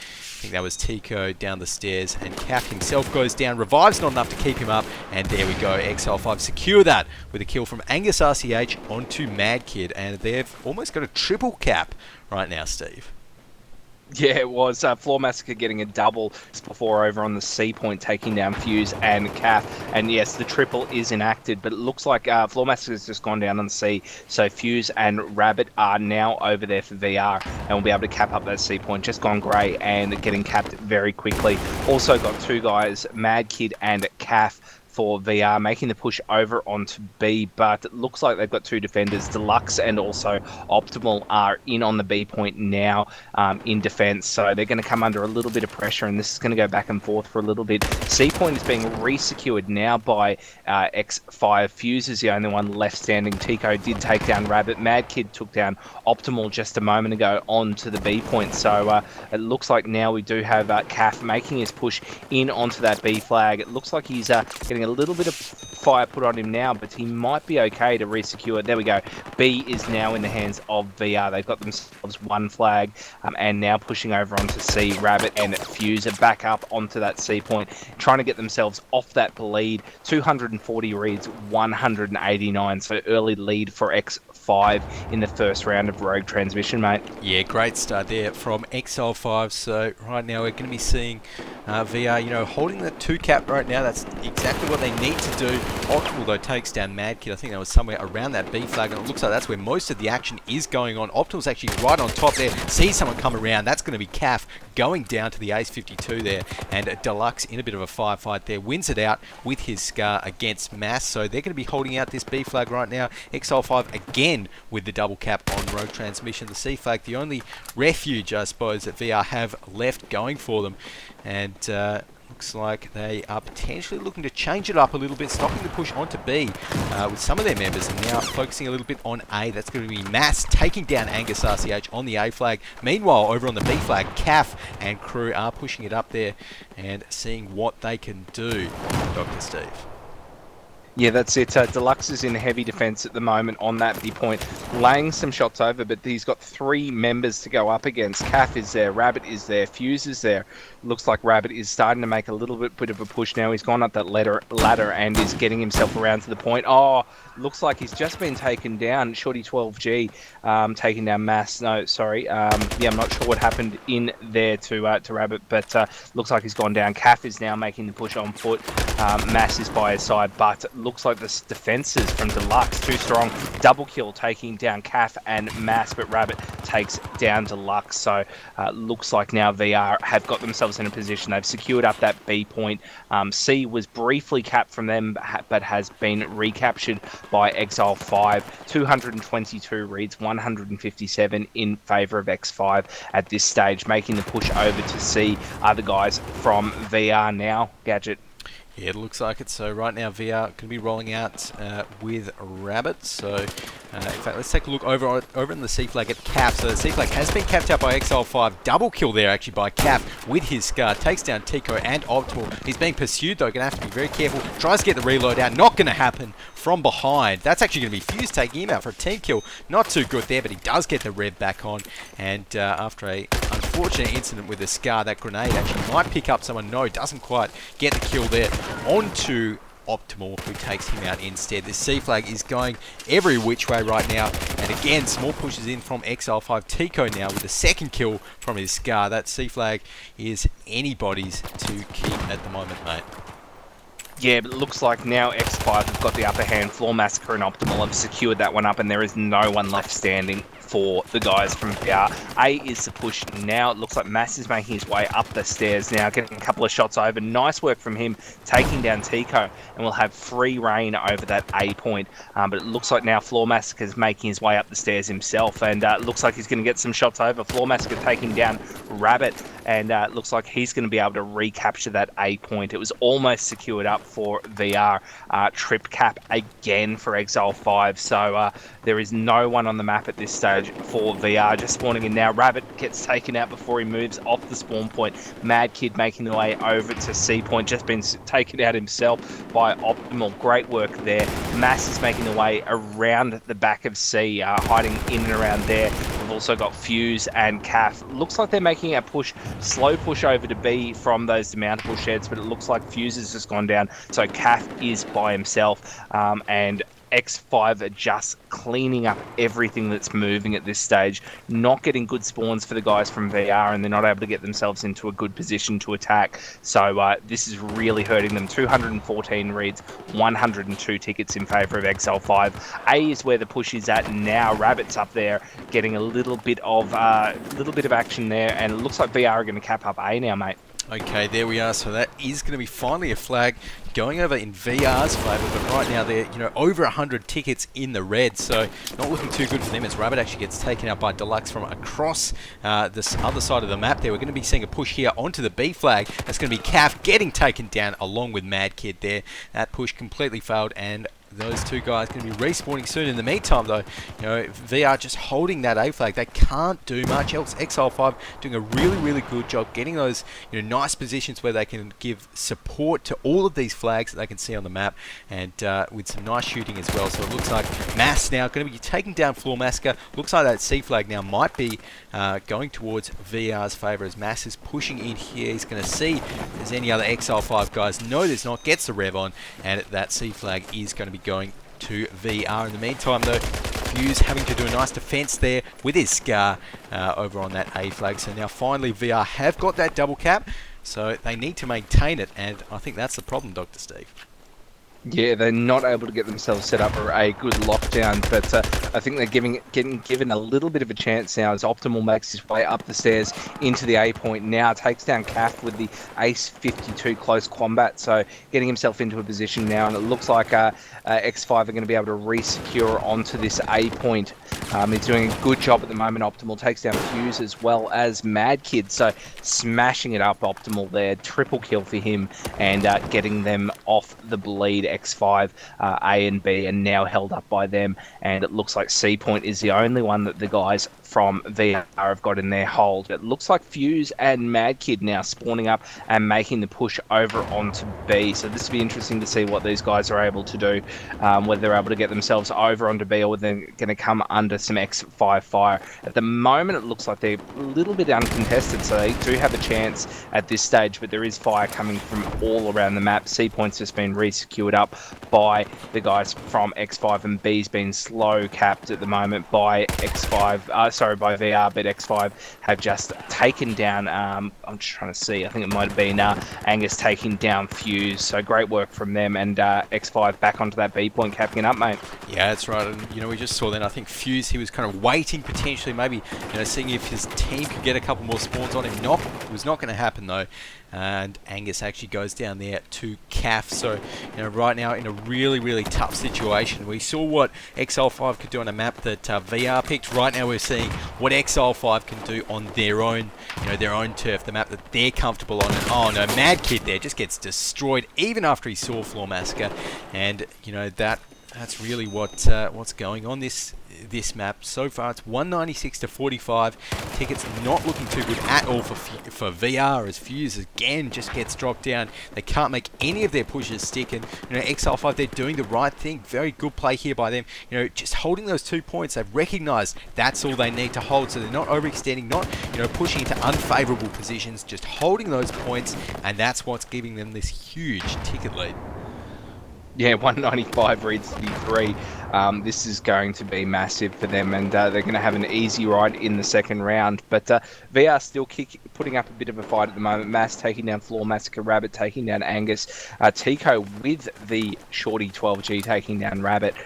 think that was Tico down the stairs, and Caf himself goes down. Revive's not enough to keep him up, and there we go. XL5 secure that with a kill from Angus RCH onto Mad Kid, and they've almost got a triple cap right now, Steve. Yeah, it was. Floor Massacre getting a double before over on the C point, taking down Fuse and Cath. And yes, the triple is enacted, but it looks like Floor Massacre has just gone down on the C. So Fuse and Rabbit are now over there for VR and will be able to cap up that C point. Just gone grey and getting capped very quickly. Also got two guys, Mad Kid and Cath, for VR, making the push over onto B, but it looks like they've got two defenders. Deluxe and also Optimal are in on the B point now in defense, so they're going to come under a little bit of pressure, and this is going to go back and forth for a little bit. C point is being re-secured now by X5. Fuse is the only one left standing. Tico did take down Rabbit. Mad Kid took down Optimal just a moment ago onto the B point, so it looks like now we do have Caf making his push in onto that B flag. It looks like he's getting a little bit of fire put on him now, but he might be okay to re-secure. There we go. B is now in the hands of VR. They've got themselves one flag, and now pushing over onto C. Rabbit and Fuse are back up onto that C point, trying to get themselves off that bleed. 240 reads, 189, so early lead for X5 in the first round of Rogue transmission, mate. Yeah, great start there from XL5. So right now we're going to be seeing VR, you know, holding the 2 cap right now. That's exactly what they need to do. Optimal though takes down Mad Kid. I think that was somewhere around that B flag, and it looks like that's where most of the action is going on. Optimal's actually right on top there. Sees someone come around. That's going to be Caf going down to the Ace 52 there, and Deluxe in a bit of a firefight there wins it out with his Scar against Mass. So they're going to be holding out this B flag right now. XL5 again with the double cap on Rogue transmission. The C flag, the only refuge I suppose that VR have left going for them, and looks like they are potentially looking to change it up a little bit, stopping the push onto B with some of their members, and now focusing a little bit on A. That's going to be Mass taking down Angus RCH on the A flag. Meanwhile, over on the B flag, Caf and crew are pushing it up there and seeing what they can do, Dr. Steve. Yeah, that's it. Deluxe is in heavy defense at the moment on that B point, laying some shots over, but he's got 3 members to go up against. Caf is there, Rabbit is there, Fuse is there. Looks like Rabbit is starting to make a little bit of a push now. He's gone up that ladder and is getting himself around to the point. Oh, looks like he's just been taken down. Shorty 12G taking down Mass. No, sorry. Yeah, I'm not sure what happened in there to Rabbit, but looks like he's gone down. Caf is now making the push on foot. Mass is by his side, but looks like the defenses from Deluxe, too strong. Double kill taking down Calf and Mass, but Rabbit takes down Deluxe. So looks like now VR have got themselves in a position. They've secured up that B point. C was briefly capped from them, but has been recaptured by x5LIVE. 222 reads, 157 in favour of x5 at this stage, making the push over to C are the guys from VR now. Gadget. Yeah, it looks like it. So right now VR going to be rolling out with Rabbit. So in fact, let's take a look over in the C flag at Cap. So the C flag has been capped out by x5LIVE. Double kill there actually by Cap with his Scar. Takes down Tico and Optimal. He's being pursued though. Going to have to be very careful. Tries to get the reload out. Not going to happen from behind. That's actually going to be Fuse taking him out for a team kill. Not too good there, but he does get the rev back on. And after a unfortunate incident with the Scar, that grenade actually might pick up someone. No, doesn't quite get the kill there. Onto Optimal, who takes him out instead. The C flag is going every which way right now. And again, small pushes in from x5LIVE. Tico now with the second kill from his Scar. That C flag is anybody's to keep at the moment, mate. Yeah, but it looks like now x5 have got the upper hand. Floor Massacre and Optimal have secured that one up, and there is no one left standing for the guys from VR. A is the push now. It looks like Mass is making his way up the stairs now, getting a couple of shots over. Nice work from him, taking down Tico, and we'll have free reign over that A point. But it looks like now Floor Massacre is making his way up the stairs himself, and it looks like he's going to get some shots over. Floor Massacre taking down Rabbit, and it looks like he's going to be able to recapture that A point. It was almost secured up for VR. Trip cap again for x5LIVE, so there is no one on the map at this stage for VR. Just spawning in now. Rabbit gets taken out before he moves off the spawn point. Mad Kid making the way over to C point, just been taken out himself by Optimal. Great work there. Mass is making the way around the back of C, hiding in and around there. We've also got Fuse and Calf. Looks like they're making a push, slow push over to B from those demountable sheds, but it looks like Fuse has just gone down. So Calf is by himself, and x5 are just cleaning up everything that's moving at this stage, not getting good spawns for the guys from VR, and they're not able to get themselves into a good position to attack. So this is really hurting them. 214 reads, 102 tickets in favour of x5LIVE. A is where the push is at now. Rabbit's up there getting a little bit of action there, and it looks like VR are going to cap up A now, mate. Okay, there we are. So that is going to be finally a flag going over in VR's favour, but right now they're over 100 tickets in the red, so not looking too good for them as Rabbit actually gets taken out by Deluxe from across this other side of the map there. We're going to be seeing a push here onto the B flag. That's going to be Calf getting taken down along with Mad Kid there. That push completely failed, and those two guys going to be respawning soon. In the meantime, though, VR just holding that A flag. They can't do much else. x5LIVE doing a really good job getting those nice positions where they can give support to all of these flags that they can see on the map, and with some nice shooting as well. So it looks like Mass now going to be taking down Floor Massacre. Looks like that C flag now might be going towards VR's favour as Mass is pushing in here. He's going to see if there's any other x5LIVE guys. No, there's not. Gets the rev on, and that C flag is going to be going to VR. In the meantime, though, Fuse having to do a nice defense there with his Scar over on that A flag. So now finally VR have got that double cap, so they need to maintain it, and I think that's the problem, Dr. Steve. Yeah, they're not able to get themselves set up for a good lockdown, but I think they're getting given a little bit of a chance now as Optimal makes his way up the stairs into the A point now, takes down Calf with the Ace 52 close combat, so getting himself into a position now, and it looks like x5 are going to be able to re-secure onto this A point. He's doing a good job at the moment. Optimal takes down Fuse as well as Mad Kid, so smashing it up Optimal there. Triple kill for him, and getting them off the bleed. x5, A and B are now held up by them, and it looks like C point is the only one that the guys from VR have got in their hold. It looks like Fuse and Mad Kid now spawning up and making the push over onto B, so this will be interesting to see what these guys are able to do, whether they're able to get themselves over onto B or whether they're going to come under some x5 fire. At the moment it looks like they're a little bit uncontested, so they do have a chance at this stage, but there is fire coming from all around the map. C point's just been re-secured up by the guys from x5, and B's been slow capped at the moment by x5. sorry, by VR, but X5 have just taken down, I'm just trying to see, I think it might have been Angus taking down Fuse. So great work from them, and X5 back onto that B point, capping it up, mate. Yeah, that's right. And, you know, we just saw then, I think Fuse, he was kind of waiting potentially, maybe, you know, seeing if his team could get a couple more spawns on him. It was not going to happen, though. And Angus actually goes down there to CAF. So, you know, right now in a really, really tough situation. We saw what x5LIVE could do on a map that VR picked. Right now we're seeing what x5LIVE can do on their own, you know, their own turf, the map that they're comfortable on. And oh no, Mad Kid there just gets destroyed even after he saw Floor Massacre. And, you know, that's really what's going on this map so far. It's 196 to 45. Tickets not looking too good at all for VR, as Fuse again just gets dropped down. They can't make any of their pushes stick, and you know, x5LIVE, they're doing the right thing. Very good play here by them. You know, just holding those 2 points. They've recognised that's all they need to hold, so they're not overextending, not, you know, pushing into unfavourable positions, just holding those points, and that's what's giving them this huge ticket lead. Yeah, 195 reads to be 3. This is going to be massive for them, and they're going to have an easy ride in the second round. But VR still putting up a bit of a fight at the moment. Mass taking down Floor Massacre, Rabbit taking down Angus, Tico with the Shorty 12G taking down Rabbit.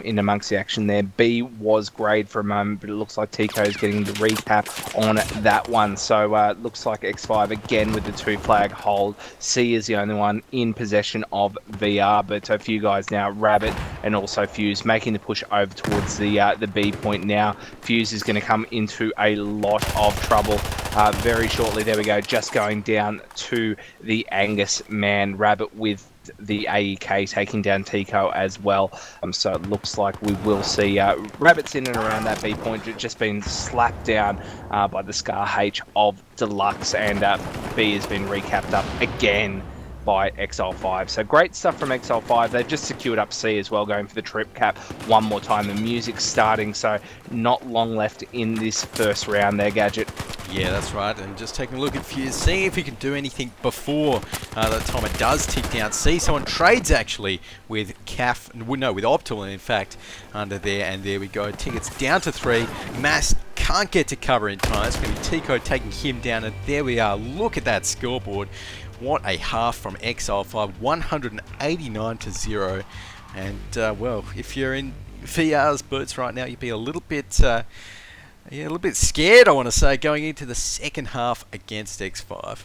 In amongst the action there. B was greyed for a moment, but it looks like Tico's getting the recap on that one. So it looks like X5 again with the 2 flag hold. C is the only one in possession of VR, but a few guys now, Rabbit and also Fuse, making the push over towards the B point now. Fuse is going to come into a lot of trouble very shortly. There we go, just going down to the Angus man. Rabbit with the AEK taking down Tico as well. So it looks like we will see Rabbits in and around that B point, just been slapped down by the Scar H of Deluxe, and B has been recapped up again by x5LIVE. So great stuff from x5LIVE. They've just secured up C as well, going for the trip cap one more time. The music's starting, so not long left in this first round there, Gadget. Yeah, that's right. And just taking a look at Fuse, seeing if he can do anything before the timer does tick down. See, someone trades actually with CAF, no, with Optal, in fact, under there. And there we go. Tickets down to 3. Mass can't get to cover in time. It's going to be Tico taking him down. And there we are. Look at that scoreboard. What a half from x5LIVE, 189 to 0. And, well, if you're in VR's boots right now, you'd be a little bit... yeah, a little bit scared, I want to say, going into the second half against X5.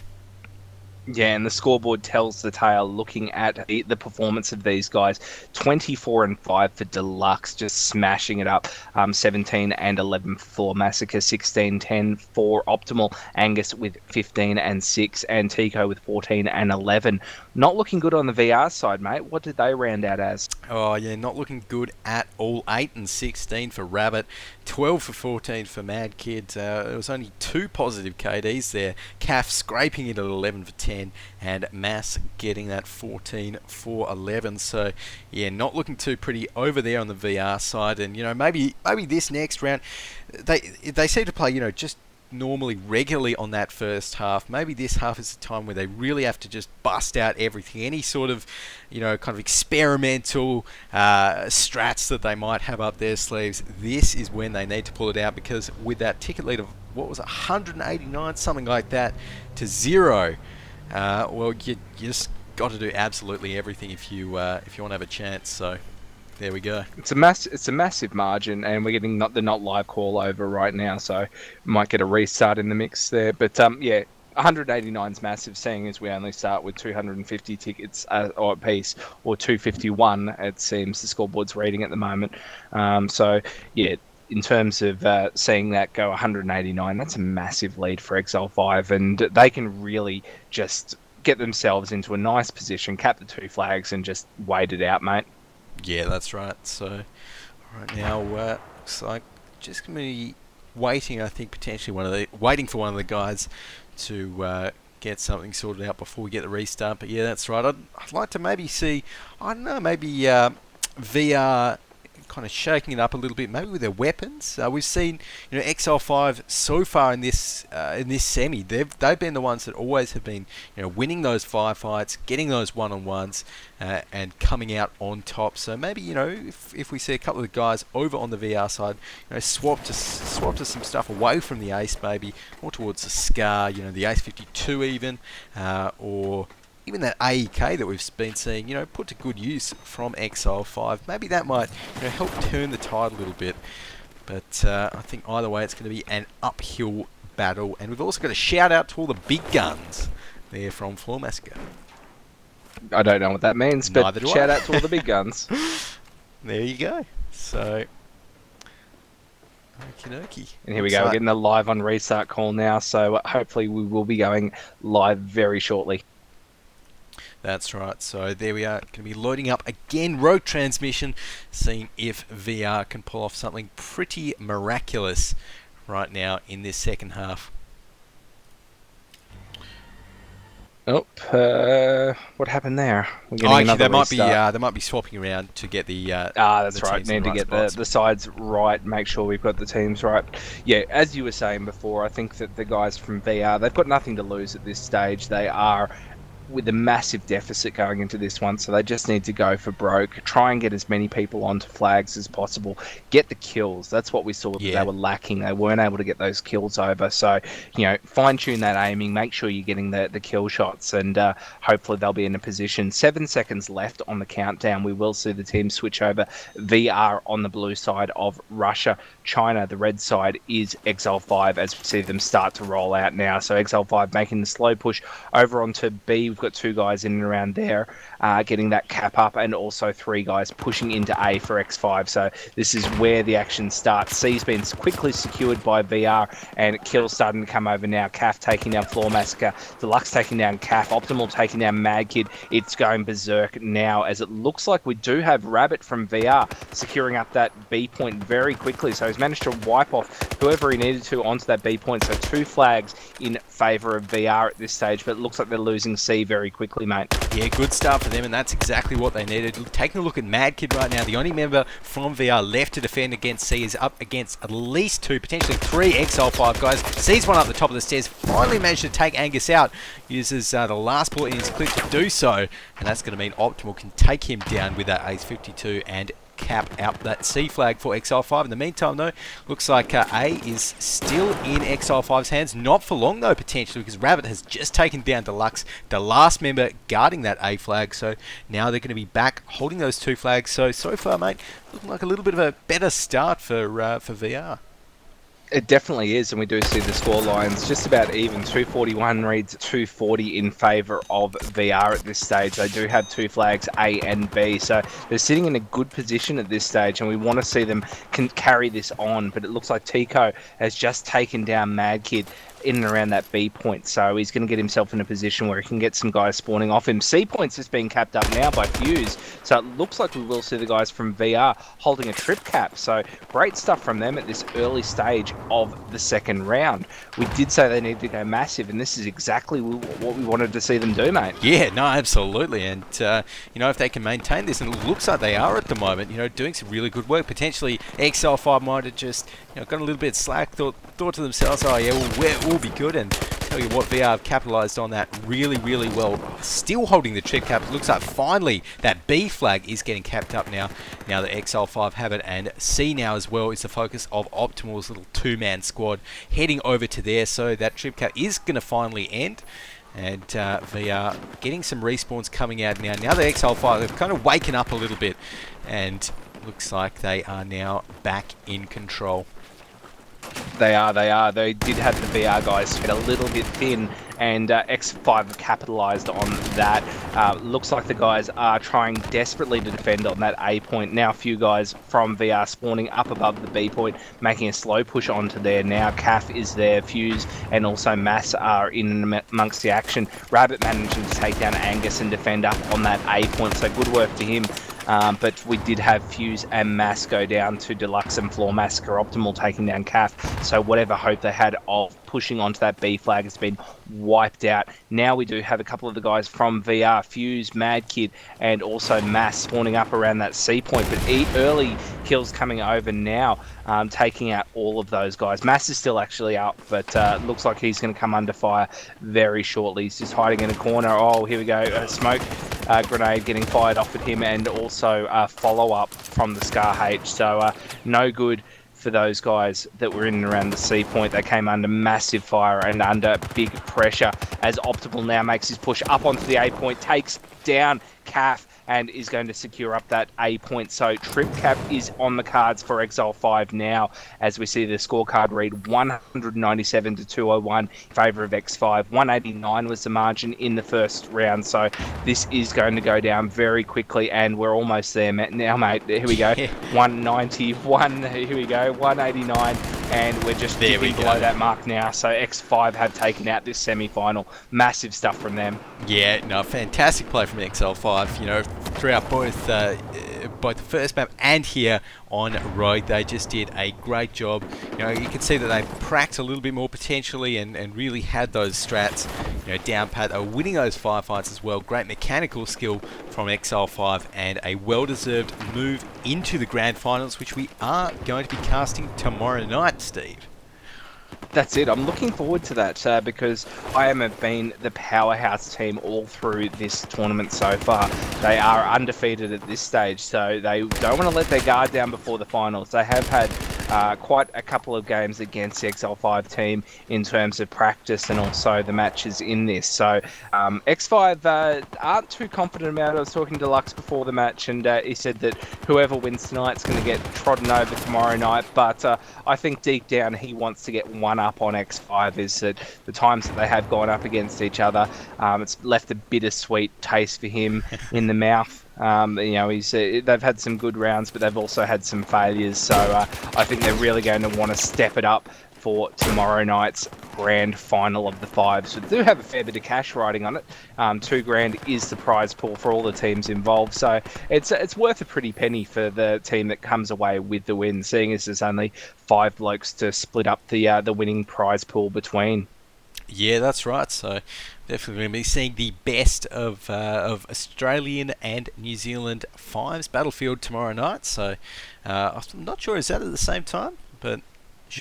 Yeah, and the scoreboard tells the tale looking at the performance of these guys. 24 and 5 for Deluxe, just smashing it up. 17 and 11 for Floor Massacre, 16-10 for Optimal. Angus with 15 and 6, and Tico with 14 and 11. Not looking good on the VR side, mate. What did they round out as? Oh, yeah, not looking good at all. 8 and 16 for Rabbit, 12 for 14 for Mad Kid. There was only 2 positive KDs there. CAF scraping it at 11 for 10, and Mass getting that 14 for 11. So, yeah, not looking too pretty over there on the VR side. And, you know, maybe this next round, they seem to play, you know, just normally regularly on that first half. Maybe this half is the time where they really have to just bust out everything, any sort of, you know, kind of experimental strats that they might have up their sleeves. This is when they need to pull it out, because with that ticket lead of, what was it, 189, something like that, to 0, well, you just got to do absolutely everything if you want to have a chance. So there we go. It's a massive margin, and we're getting the not live call over right now, so might get a restart in the mix there. But yeah, 189 is massive, seeing as we only start with 250 tickets or a piece, or 251. It seems the scoreboard's reading at the moment. So yeah, in terms of seeing that go 189, that's a massive lead for x5LIVE, and they can really just get themselves into a nice position, cap the 2 flags, and just wait it out, mate. Yeah, that's right. So, right now, looks like just going to be waiting, I think, potentially waiting for one of the guys to get something sorted out before we get the restart. But yeah, that's right. I'd like to maybe see, I don't know, maybe VR kind of shaking it up a little bit, maybe with their weapons. We've seen, XL5 so far in this semi. They've been the ones that always have been, winning those firefights, getting those one-on-ones, and coming out on top. So maybe, if we see a couple of the guys over on the VR side, swap to some stuff away from the Ace, maybe more towards the Scar, the Ace 52 even, or even that AEK that we've been seeing, put to good use from XL5. Maybe that might, help turn the tide a little bit. But I think either way, it's going to be an uphill battle. And we've also got a shout out to all the big guns there from Floor Massacre. I don't know what that means, but shout out to all the big guns. There you go. So, okie dokie. And here we go, we're getting a live on restart call now, so hopefully we will be going live very shortly. That's right, so there we are, going to be loading up again, rogue transmission, seeing if VR can pull off something pretty miraculous right now in this second half. Oh, what happened there? We're getting actually, they might be swapping around to get the that's right. Need to get the sides right. Make sure we've got the teams right. Yeah, as you were saying before, I think that the guys from VR, they've got nothing to lose at this stage. They are with a massive deficit going into this one, so they just need to go for broke, try and get as many people onto flags as possible, get the kills. That's what we saw that they were lacking. They weren't able to get those kills over, so fine tune that aiming, make sure you're getting the kill shots, and hopefully they'll be in a position. 7 seconds left on the countdown. We will see the team switch over. VR on the blue side of Russia. China, the red side, is XL5 as we see them start to roll out now. So XL5 making the slow push over onto B. We've got 2 guys in and around there getting that cap up, and also 3 guys pushing into A for X5. So this is where the action starts. C's been quickly secured by VR, and kills starting to come over now. CAF taking down Floor Massacre, Deluxe taking down CAF, Optimal taking down Mad Kid. It's going berserk now, as it looks like we do have Rabbit from VR securing up that B point very quickly. So he's managed to wipe off whoever he needed to onto that B point. So 2 flags in favour of VR at this stage, but it looks like they're losing C very quickly, mate. Yeah, good start for them, and that's exactly what they needed. Taking a look at Mad Kid right now, the only member from VR left to defend against C is up against at least 2, potentially 3 XL5 guys. Sees one up the top of the stairs, finally managed to take Angus out, uses the last bullet in his clip to do so, and that's going to mean Optimal can take him down with that Ace 52 and cap out that C flag for XL5. In the meantime, though, looks like A is still in XL5's hands. Not for long, though, potentially, because Rabbit has just taken down Deluxe, the last member guarding that A flag. So now they're going to be back holding those 2 flags. So far, mate, looking like a little bit of a better start for VR. It definitely is, and we do see the score lines just about even. 241 reads 240 in favour of VR at this stage. They do have 2 flags, A and B, so they're sitting in a good position at this stage, and we want to see them carry this on. But it looks like Tico has just taken down Mad Kid in and around that B point, so he's going to get himself in a position where he can get some guys spawning off him. C point's just being capped up now by Fuse, so it looks like we will see the guys from VR holding a trip cap. So great stuff from them at this early stage of the second round. We did say they needed to go massive, and this is exactly what we wanted to see them do, mate. Yeah, no, absolutely, and if they can maintain this, and it looks like they are at the moment, doing some really good work. Potentially XL5 might have just got a little bit slack, thought to themselves, oh yeah, we'll be good, and tell you what, VR have capitalised on that really, really well. Still holding the trip cap. It looks like finally that B flag is getting capped up now. Now that XL5 have it, and C now as well is the focus of Optimal's little 2-man squad heading over to there. So that trip cap is going to finally end. And VR getting some respawns coming out now. Now the XL5 have kind of waken up a little bit, and looks like they are now back in control. They are. They did have the VR guys get a little bit thin, and X5 have capitalised on that. Looks like the guys are trying desperately to defend on that A point. Now a few guys from VR spawning up above the B point, making a slow push onto there. Now CAF is there, Fuse and also Mass are in amongst the action. Rabbit managing to take down Angus and defend up on that A point, so good work to him. but we did have Fuse and Mass go down to Deluxe and Floor Massacre Optimal taking down CAF. So whatever hope they had of pushing onto that B flag has been wiped out. Now we do have a couple of the guys from VR, Fuse, Mad Kid, and also Mass spawning up around that C point. But early kills coming over now, taking out all of those guys. Mass is still actually up, but looks like he's going to come under fire very shortly. He's just hiding in a corner. Oh, here we go. Smoke grenade getting fired off at him, and also a follow-up from the Scar H. So no good for those guys that were in and around the C point. They came under massive fire and under big pressure as Optimal now makes his push up onto the A point, takes down CAF, and is going to secure up that A point. So trip cap is on the cards for x5LIVE now, as we see the scorecard read 197 to 201 in favour of X5. 189 was the margin in the first round, so this is going to go down very quickly, and we're almost there now, mate. Here we go. 191. Here we go. 189, and we're just dipping below that mark now. So X5 have taken out this semi-final. Massive stuff from them. Yeah, no, fantastic play from x5LIVE. You know, throughout both the first map and here on Rogue, they just did a great job. You know, you can see that they pracked a little bit more potentially and really had those strats, you know, down pat. They were winning those firefights as well. Great mechanical skill from x5LIVE and a well-deserved move into the grand finals, which we are going to be casting tomorrow night, Steve. That's it. I'm looking forward to that because IM have been the powerhouse team all through this tournament so far. They are undefeated at this stage, so they don't want to let their guard down before the finals. They have had quite a couple of games against the x5LIVE team in terms of practice and also the matches in this. So X5 aren't too confident about it. I was talking to Lux before the match, and he said that whoever wins tonight is going to get trodden over tomorrow night. But I think deep down he wants to get one up on X5. Is that the times that they have gone up against each other, it's left a bittersweet taste for him in the mouth. You know, they've had some good rounds, but they've also had some failures. So I think they're really going to want to step it up for tomorrow night's grand final of the five. So they do have a fair bit of cash riding on it. $2,000 is the prize pool for all the teams involved. So it's worth a pretty penny for the team that comes away with the win, seeing as there's only 5 blokes to split up the winning prize pool between. Yeah, that's right. So definitely going to be seeing the best of Australian and New Zealand fives Battlefield tomorrow night. So I'm not sure, is that at the same time? But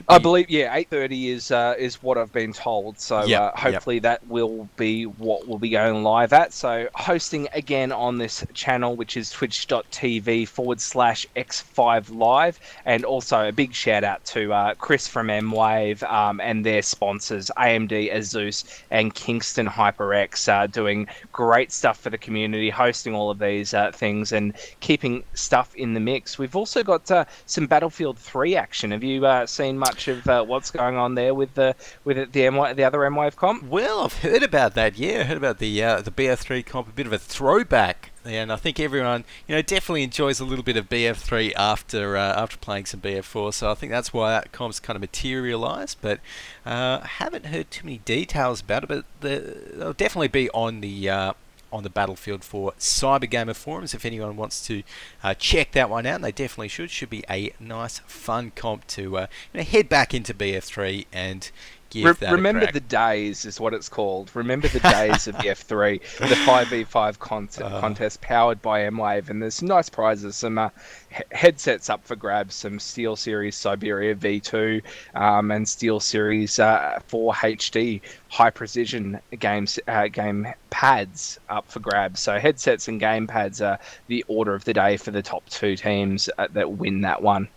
I believe, yeah, 8:30 is what I've been told. So hopefully that will be what we'll be going live at. So hosting again on this channel, which is twitch.tv/x5live. And also a big shout out to Chris from Mwave and their sponsors, AMD, Azus, and Kingston HyperX, doing great stuff for the community, hosting all of these things and keeping stuff in the mix. We've also got some Battlefield 3 action. Have you seen much of what's going on there with the other Mwave comp? Well, I've heard about that. Yeah, I heard about the BF3 comp, a bit of a throwback, and I think everyone, you know, definitely enjoys a little bit of BF3 after playing some BF4. So I think that's why that comp's kind of materialised. But I haven't heard too many details about it. But they'll definitely be on the Battlefield for Cybergamer forums if anyone wants to check that one out. And they definitely should be a nice fun comp to head back into BF3 and give that remember a crack. The days is what it's called. Remember the days of BF3, the 5v5 contest powered by Mwave, and there's some nice prizes, some headsets up for grabs, some SteelSeries Siberia V2 and SteelSeries 4 HD high precision game pads up for grabs. So headsets and game pads are the order of the day for the top 2 teams that win that one.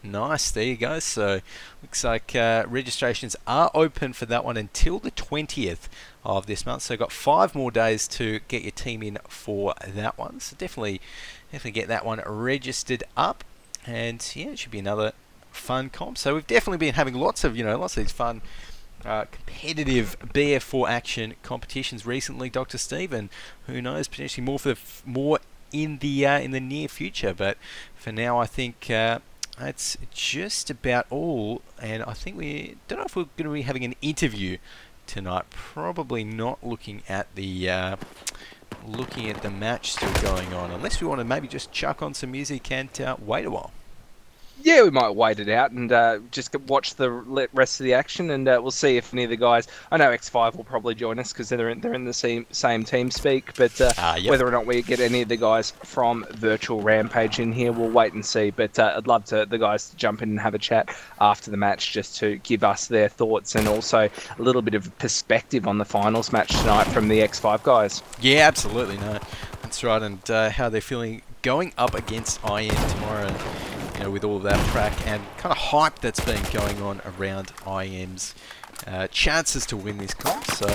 Nice, there you go. So looks like registrations are open for that one until the 20th of this month. So got 5 more days to get your team in for that one. So definitely get that one registered up. And yeah, it should be another fun comp. So we've definitely been having lots of these fun competitive BF4 action competitions recently, Dr. Steve, and who knows, potentially more in the near future. But for now, I think that's just about all, and I think we don't know if we're going to be having an interview tonight. Probably not, looking at the looking at the match still going on, unless we want to maybe just chuck on some music and wait a while. Yeah, we might wait it out and just watch the rest of the action, and we'll see if any of the guys. I know X5 will probably join us because they're in the same team speak, but Yep. whether or not we get any of the guys from Virtual Rampage in here, we'll wait and see. But I'd love the guys to jump in and have a chat after the match, just to give us their thoughts and also a little bit of perspective on the finals match tonight from the X5 guys. Yeah, absolutely, no, that's right, and how they're feeling going up against IM tomorrow. You know, with all of that track and kind of hype that's been going on around IM's chances to win this comp, so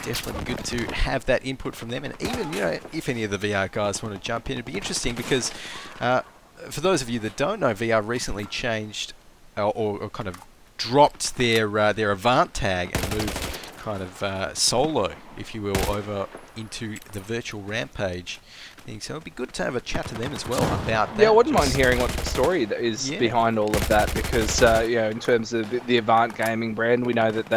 definitely good to have that input from them. And even, you know, if any of the VR guys want to jump in, it'd be interesting because for those of you that don't know, VR recently changed or kind of dropped their Avant tag and moved kind of solo, if you will, over into the Virtual Rampage thing. So it'd be good to have a chat to them as well about that. Yeah, I wouldn't mind hearing what the story is behind all of that, because you know, in terms of the Avant gaming brand, we know that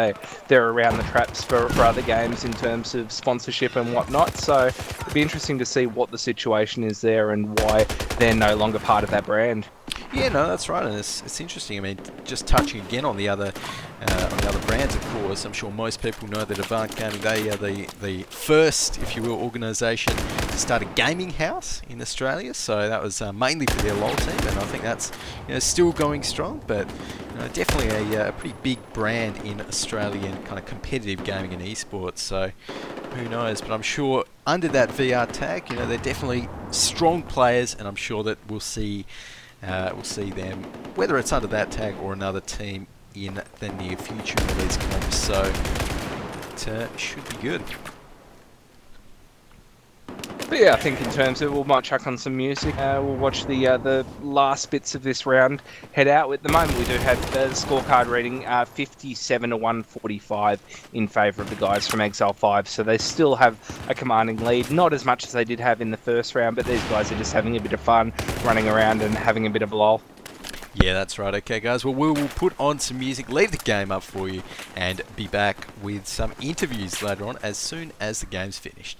they're around the traps for other games in terms of sponsorship and whatnot. So it'd be interesting to see what the situation is there and why they're no longer part of that brand. Yeah, no, that's right, and it's interesting. I mean, just touching again on the other brands, of course. I'm sure most people know that Avant Gaming, they are the first, if you will, organisation to start a gaming house in Australia. So that was mainly for their LoL team, and I think that's, you know, still going strong. But you know, definitely a pretty big brand in Australian kind of competitive gaming and esports. So who knows? But I'm sure under that VR tag, you know, they're definitely strong players, and I'm sure that we'll see them, whether it's under that tag or another team, in the near future of these comps. So it should be good. But yeah, I think in terms of, we might chuck on some music. We'll watch the last bits of this round head out. At the moment, we do have the scorecard reading 57 to 145 in favour of the guys from Exile 5. So they still have a commanding lead. Not as much as they did have in the first round, but these guys are just having a bit of fun, running around and having a bit of a lol. Yeah, that's right. Okay, guys. Well, we will put on some music, leave the game up for you, and be back with some interviews later on as soon as the game's finished.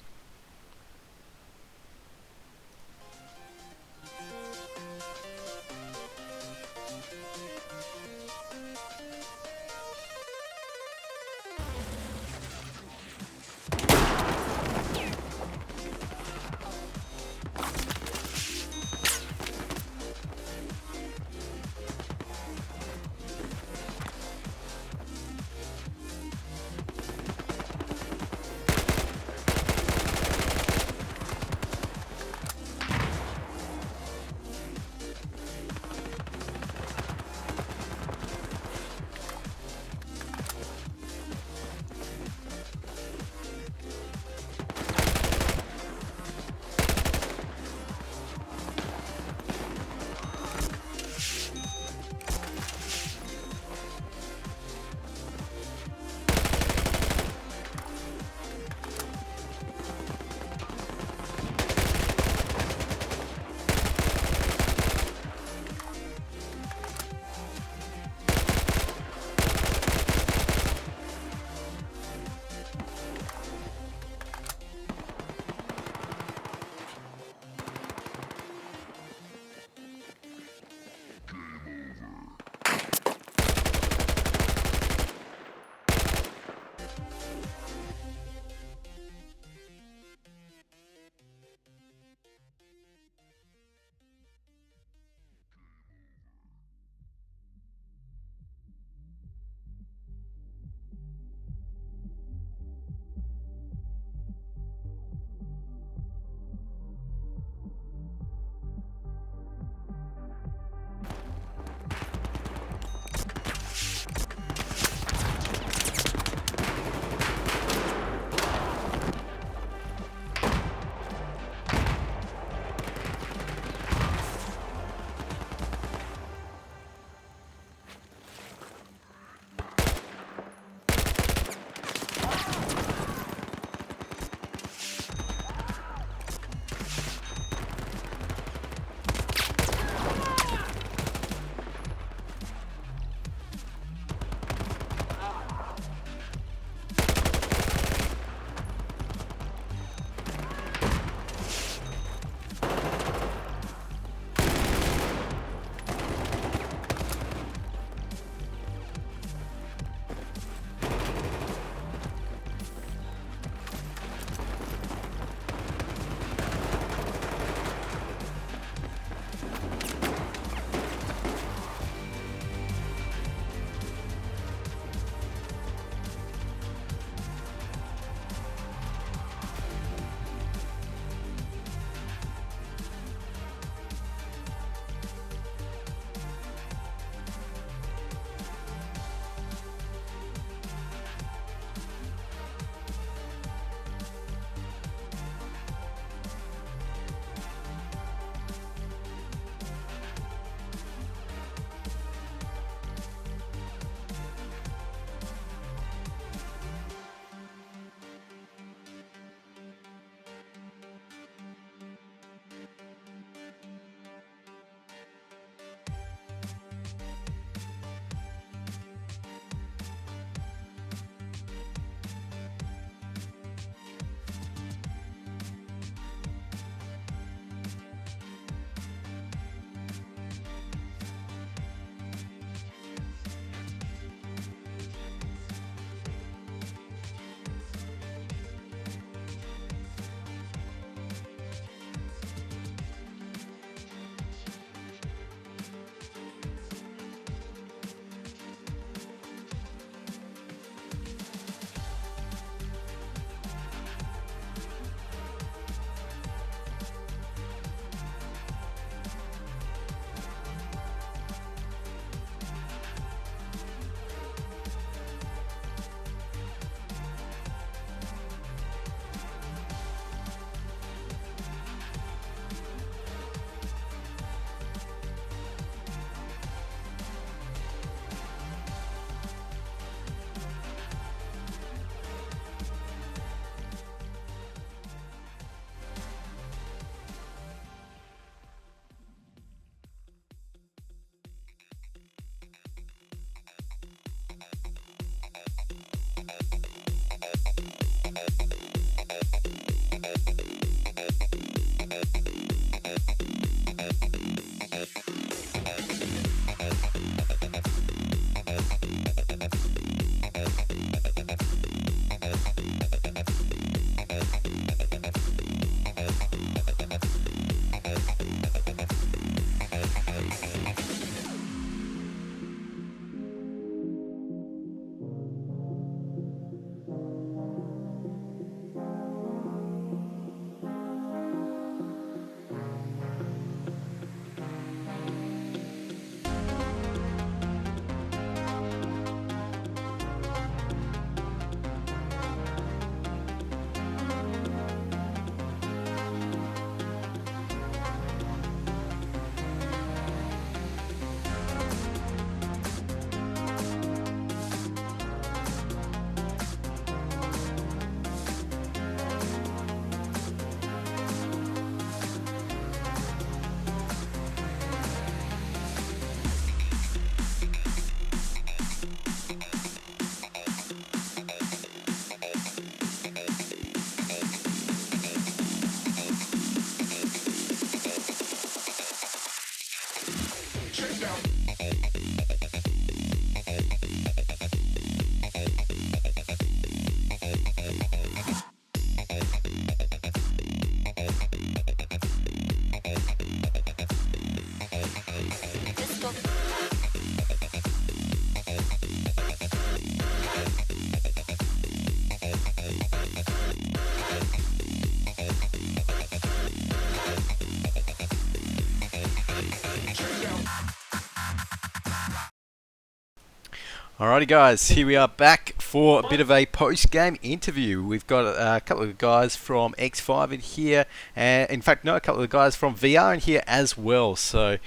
Alrighty guys, here we are back for a bit of a post-game interview. We've got a couple of guys from X5 in here, and in fact, no, a couple of guys from VR in here as well. So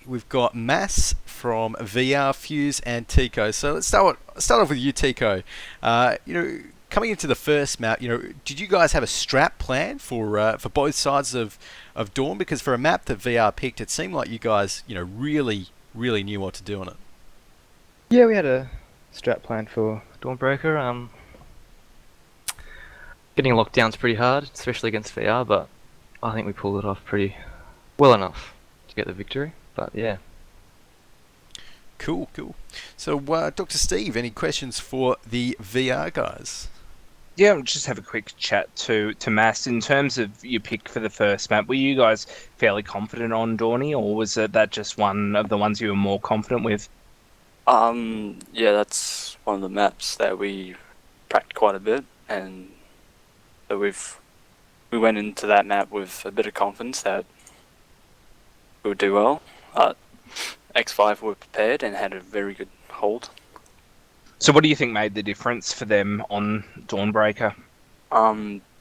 we've got Mass from VR, Fuse, and Tico. So let's start off with you, Tico. Coming into the first map, did you guys have a strat plan for both sides of Dawn? Because for a map that VR picked, it seemed like you guys, really knew what to do on it. Yeah, we had a strat plan for Dawnbreaker. Getting locked down's pretty hard, especially against VR, but I think we pulled it off pretty well enough to get the victory. But yeah. Cool. So, Dr. Steve, any questions for the VR guys? Yeah, I'll just have a quick chat to Mass. In terms of your pick for the first map, were you guys fairly confident on Dawny, or was that just one of the ones you were more confident with? Yeah, that's one of the maps that we practiced quite a bit, and so we went into that map with a bit of confidence that we would do well. X5 were prepared and had a very good hold. So what do you think made the difference for them on Dawnbreaker?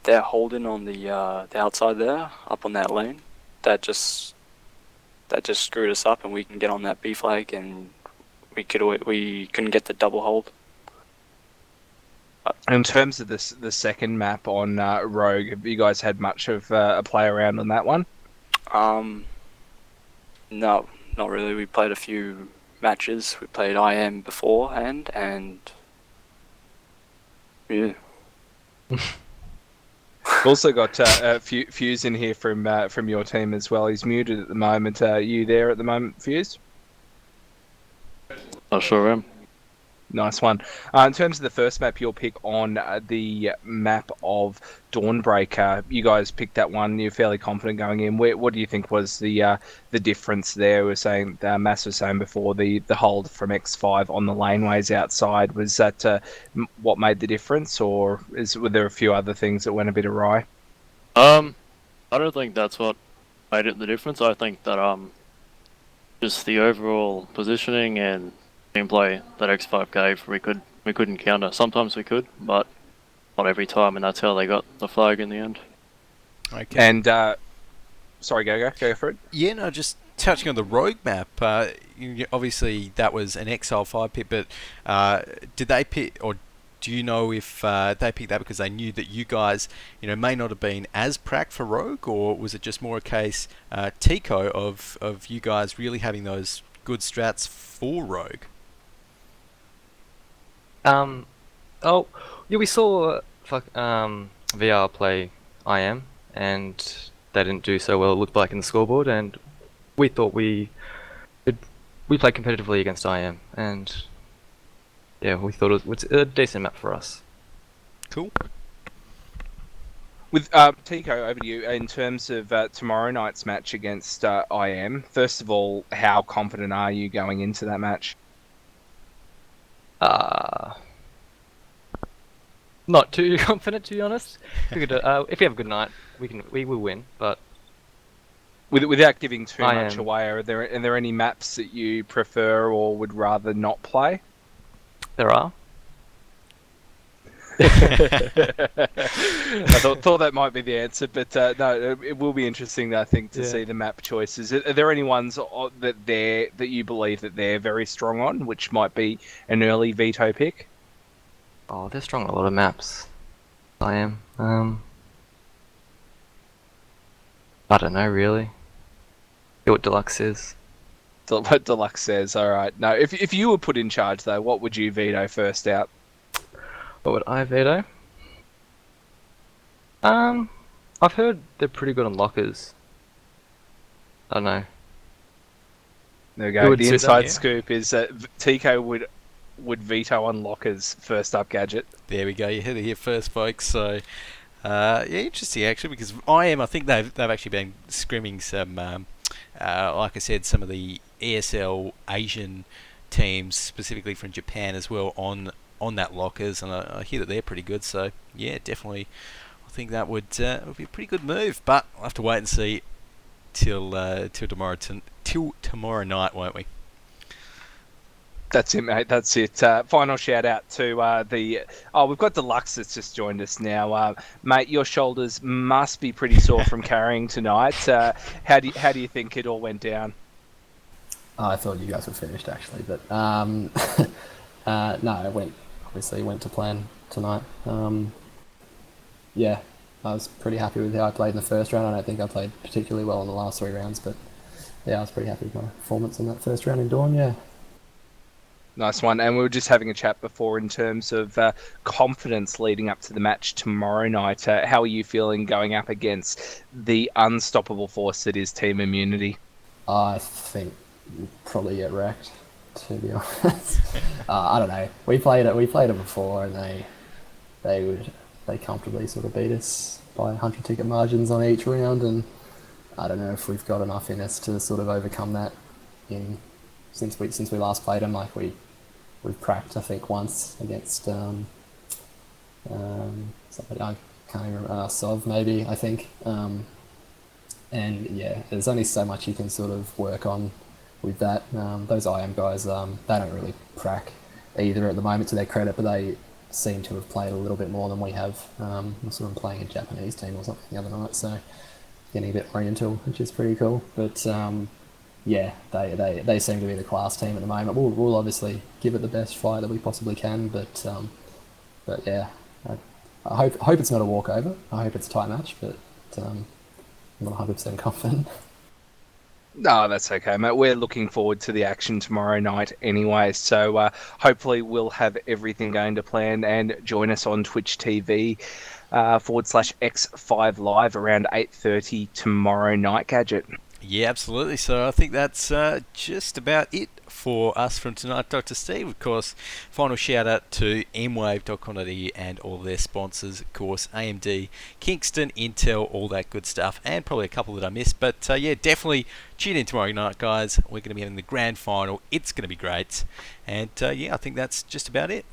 They're holding on the outside there, up on that lane. That just screwed us up, and we can get on that B flag, and we couldn't get the double hold. In terms of the second map on Rogue, have you guys had much of a play around on that one? No, not really. We played a few matches. We played IM beforehand, and yeah. We've also got Fuse in here from your team as well. He's muted at the moment. Are you there at the moment, Fuse? I sure am. Nice one. In terms of the first map you'll pick on the map of Dawnbreaker, you guys picked that one. You're fairly confident going in. What do you think was the difference there? We were saying, Mass was saying before, the hold from X5 on the laneways outside. Was that what made the difference, or were there a few other things that went a bit awry? I don't think that's what made it the difference. I think that just the overall positioning and gameplay that X5 gave, we couldn't counter. Sometimes we could, but not every time, and that's how they got the flag in the end. Okay. And sorry, go for it. Yeah, no, just touching on the Rogue map. Obviously, that was an XL5 pick, but did they pick, or do you know if they picked that because they knew that you guys, may not have been as prac for Rogue, or was it just more a case, Tico, of you guys really having those good strats for Rogue? We saw VR play IM, and they didn't do so well, it looked like, in the scoreboard, and we thought we played competitively against IM, and yeah, we thought it was a decent map for us. Cool. With Tico, over to you. In terms of tomorrow night's match against IM, first of all, how confident are you going into that match? Not too confident, to be honest. If we have a good night, we will win. But without giving too much away, are there any maps that you prefer or would rather not play? There are. I thought that might be the answer, but no, it will be interesting, I think, to see the map choices. Are there any ones that you believe that they're very strong on, which might be an early veto pick? Oh, they're strong on a lot of maps. I am. I don't know, really. See what Deluxe says. What Deluxe says, alright. No, if you were put in charge, though, what would you veto first out? What would I veto? I've heard they're pretty good on lockers. I don't know. There we go. The inside scoop is that Tico would veto on lockers first up, Gadget. There we go. You heard it here first, folks. So, yeah, interesting actually, because I think they've actually been scrimming some, like I said, some of the ESL Asian teams, specifically from Japan as well, on that lockers, and I hear that they're pretty good. So yeah, definitely, I think that would be a pretty good move. But I'll have to wait and see till tomorrow night, won't we? That's it, mate. That's it. Final shout out to we've got Deluxe that's just joined us now. Mate, your shoulders must be pretty sore from carrying tonight. How do you think it all went down? Oh, I thought you guys were finished actually, but no, it went to plan tonight. Yeah, I was pretty happy with how I played in the first round. I don't think I played particularly well in the last 3 rounds, but yeah, I was pretty happy with my performance in that first round in Dawn. Yeah. Nice one. And we were just having a chat before in terms of confidence leading up to the match tomorrow night. How are you feeling going up against the unstoppable force that is Team Immunity? I think we'll probably get wrecked, to be honest. I don't know. We played it before, and they comfortably sort of beat us by 100 ticket margins on each round, and I don't know if we've got enough in us to sort of overcome that since we last played them. Like we've cracked, I think, once against somebody I can't even remember, Sov maybe, I think. And yeah, there's only so much you can sort of work on with that. Those IM guys, they don't really crack either at the moment, to their credit, but they seem to have played a little bit more than we have. We're sort of playing a Japanese team or something the other night, so getting a bit oriental, which is pretty cool. But yeah, they seem to be the class team at the moment. We'll obviously give it the best fight that we possibly can, but yeah, I hope it's not a walkover. I hope it's a tight match, but I'm not 100% confident. No, that's okay, mate. We're looking forward to the action tomorrow night anyway, so hopefully we'll have everything going to plan, and join us on Twitch TV /x5LIVE around 8:30 tomorrow night, Gadget. Yeah, absolutely. So I think that's just about it for us from tonight, Dr. Steve. Of course, final shout out to mwave.com.au and all their sponsors, of course, AMD, Kingston, Intel, all that good stuff, and probably a couple that I missed. But yeah, definitely tune in tomorrow night, guys. We're going to be having the grand final. It's going to be great. And yeah, I think that's just about it.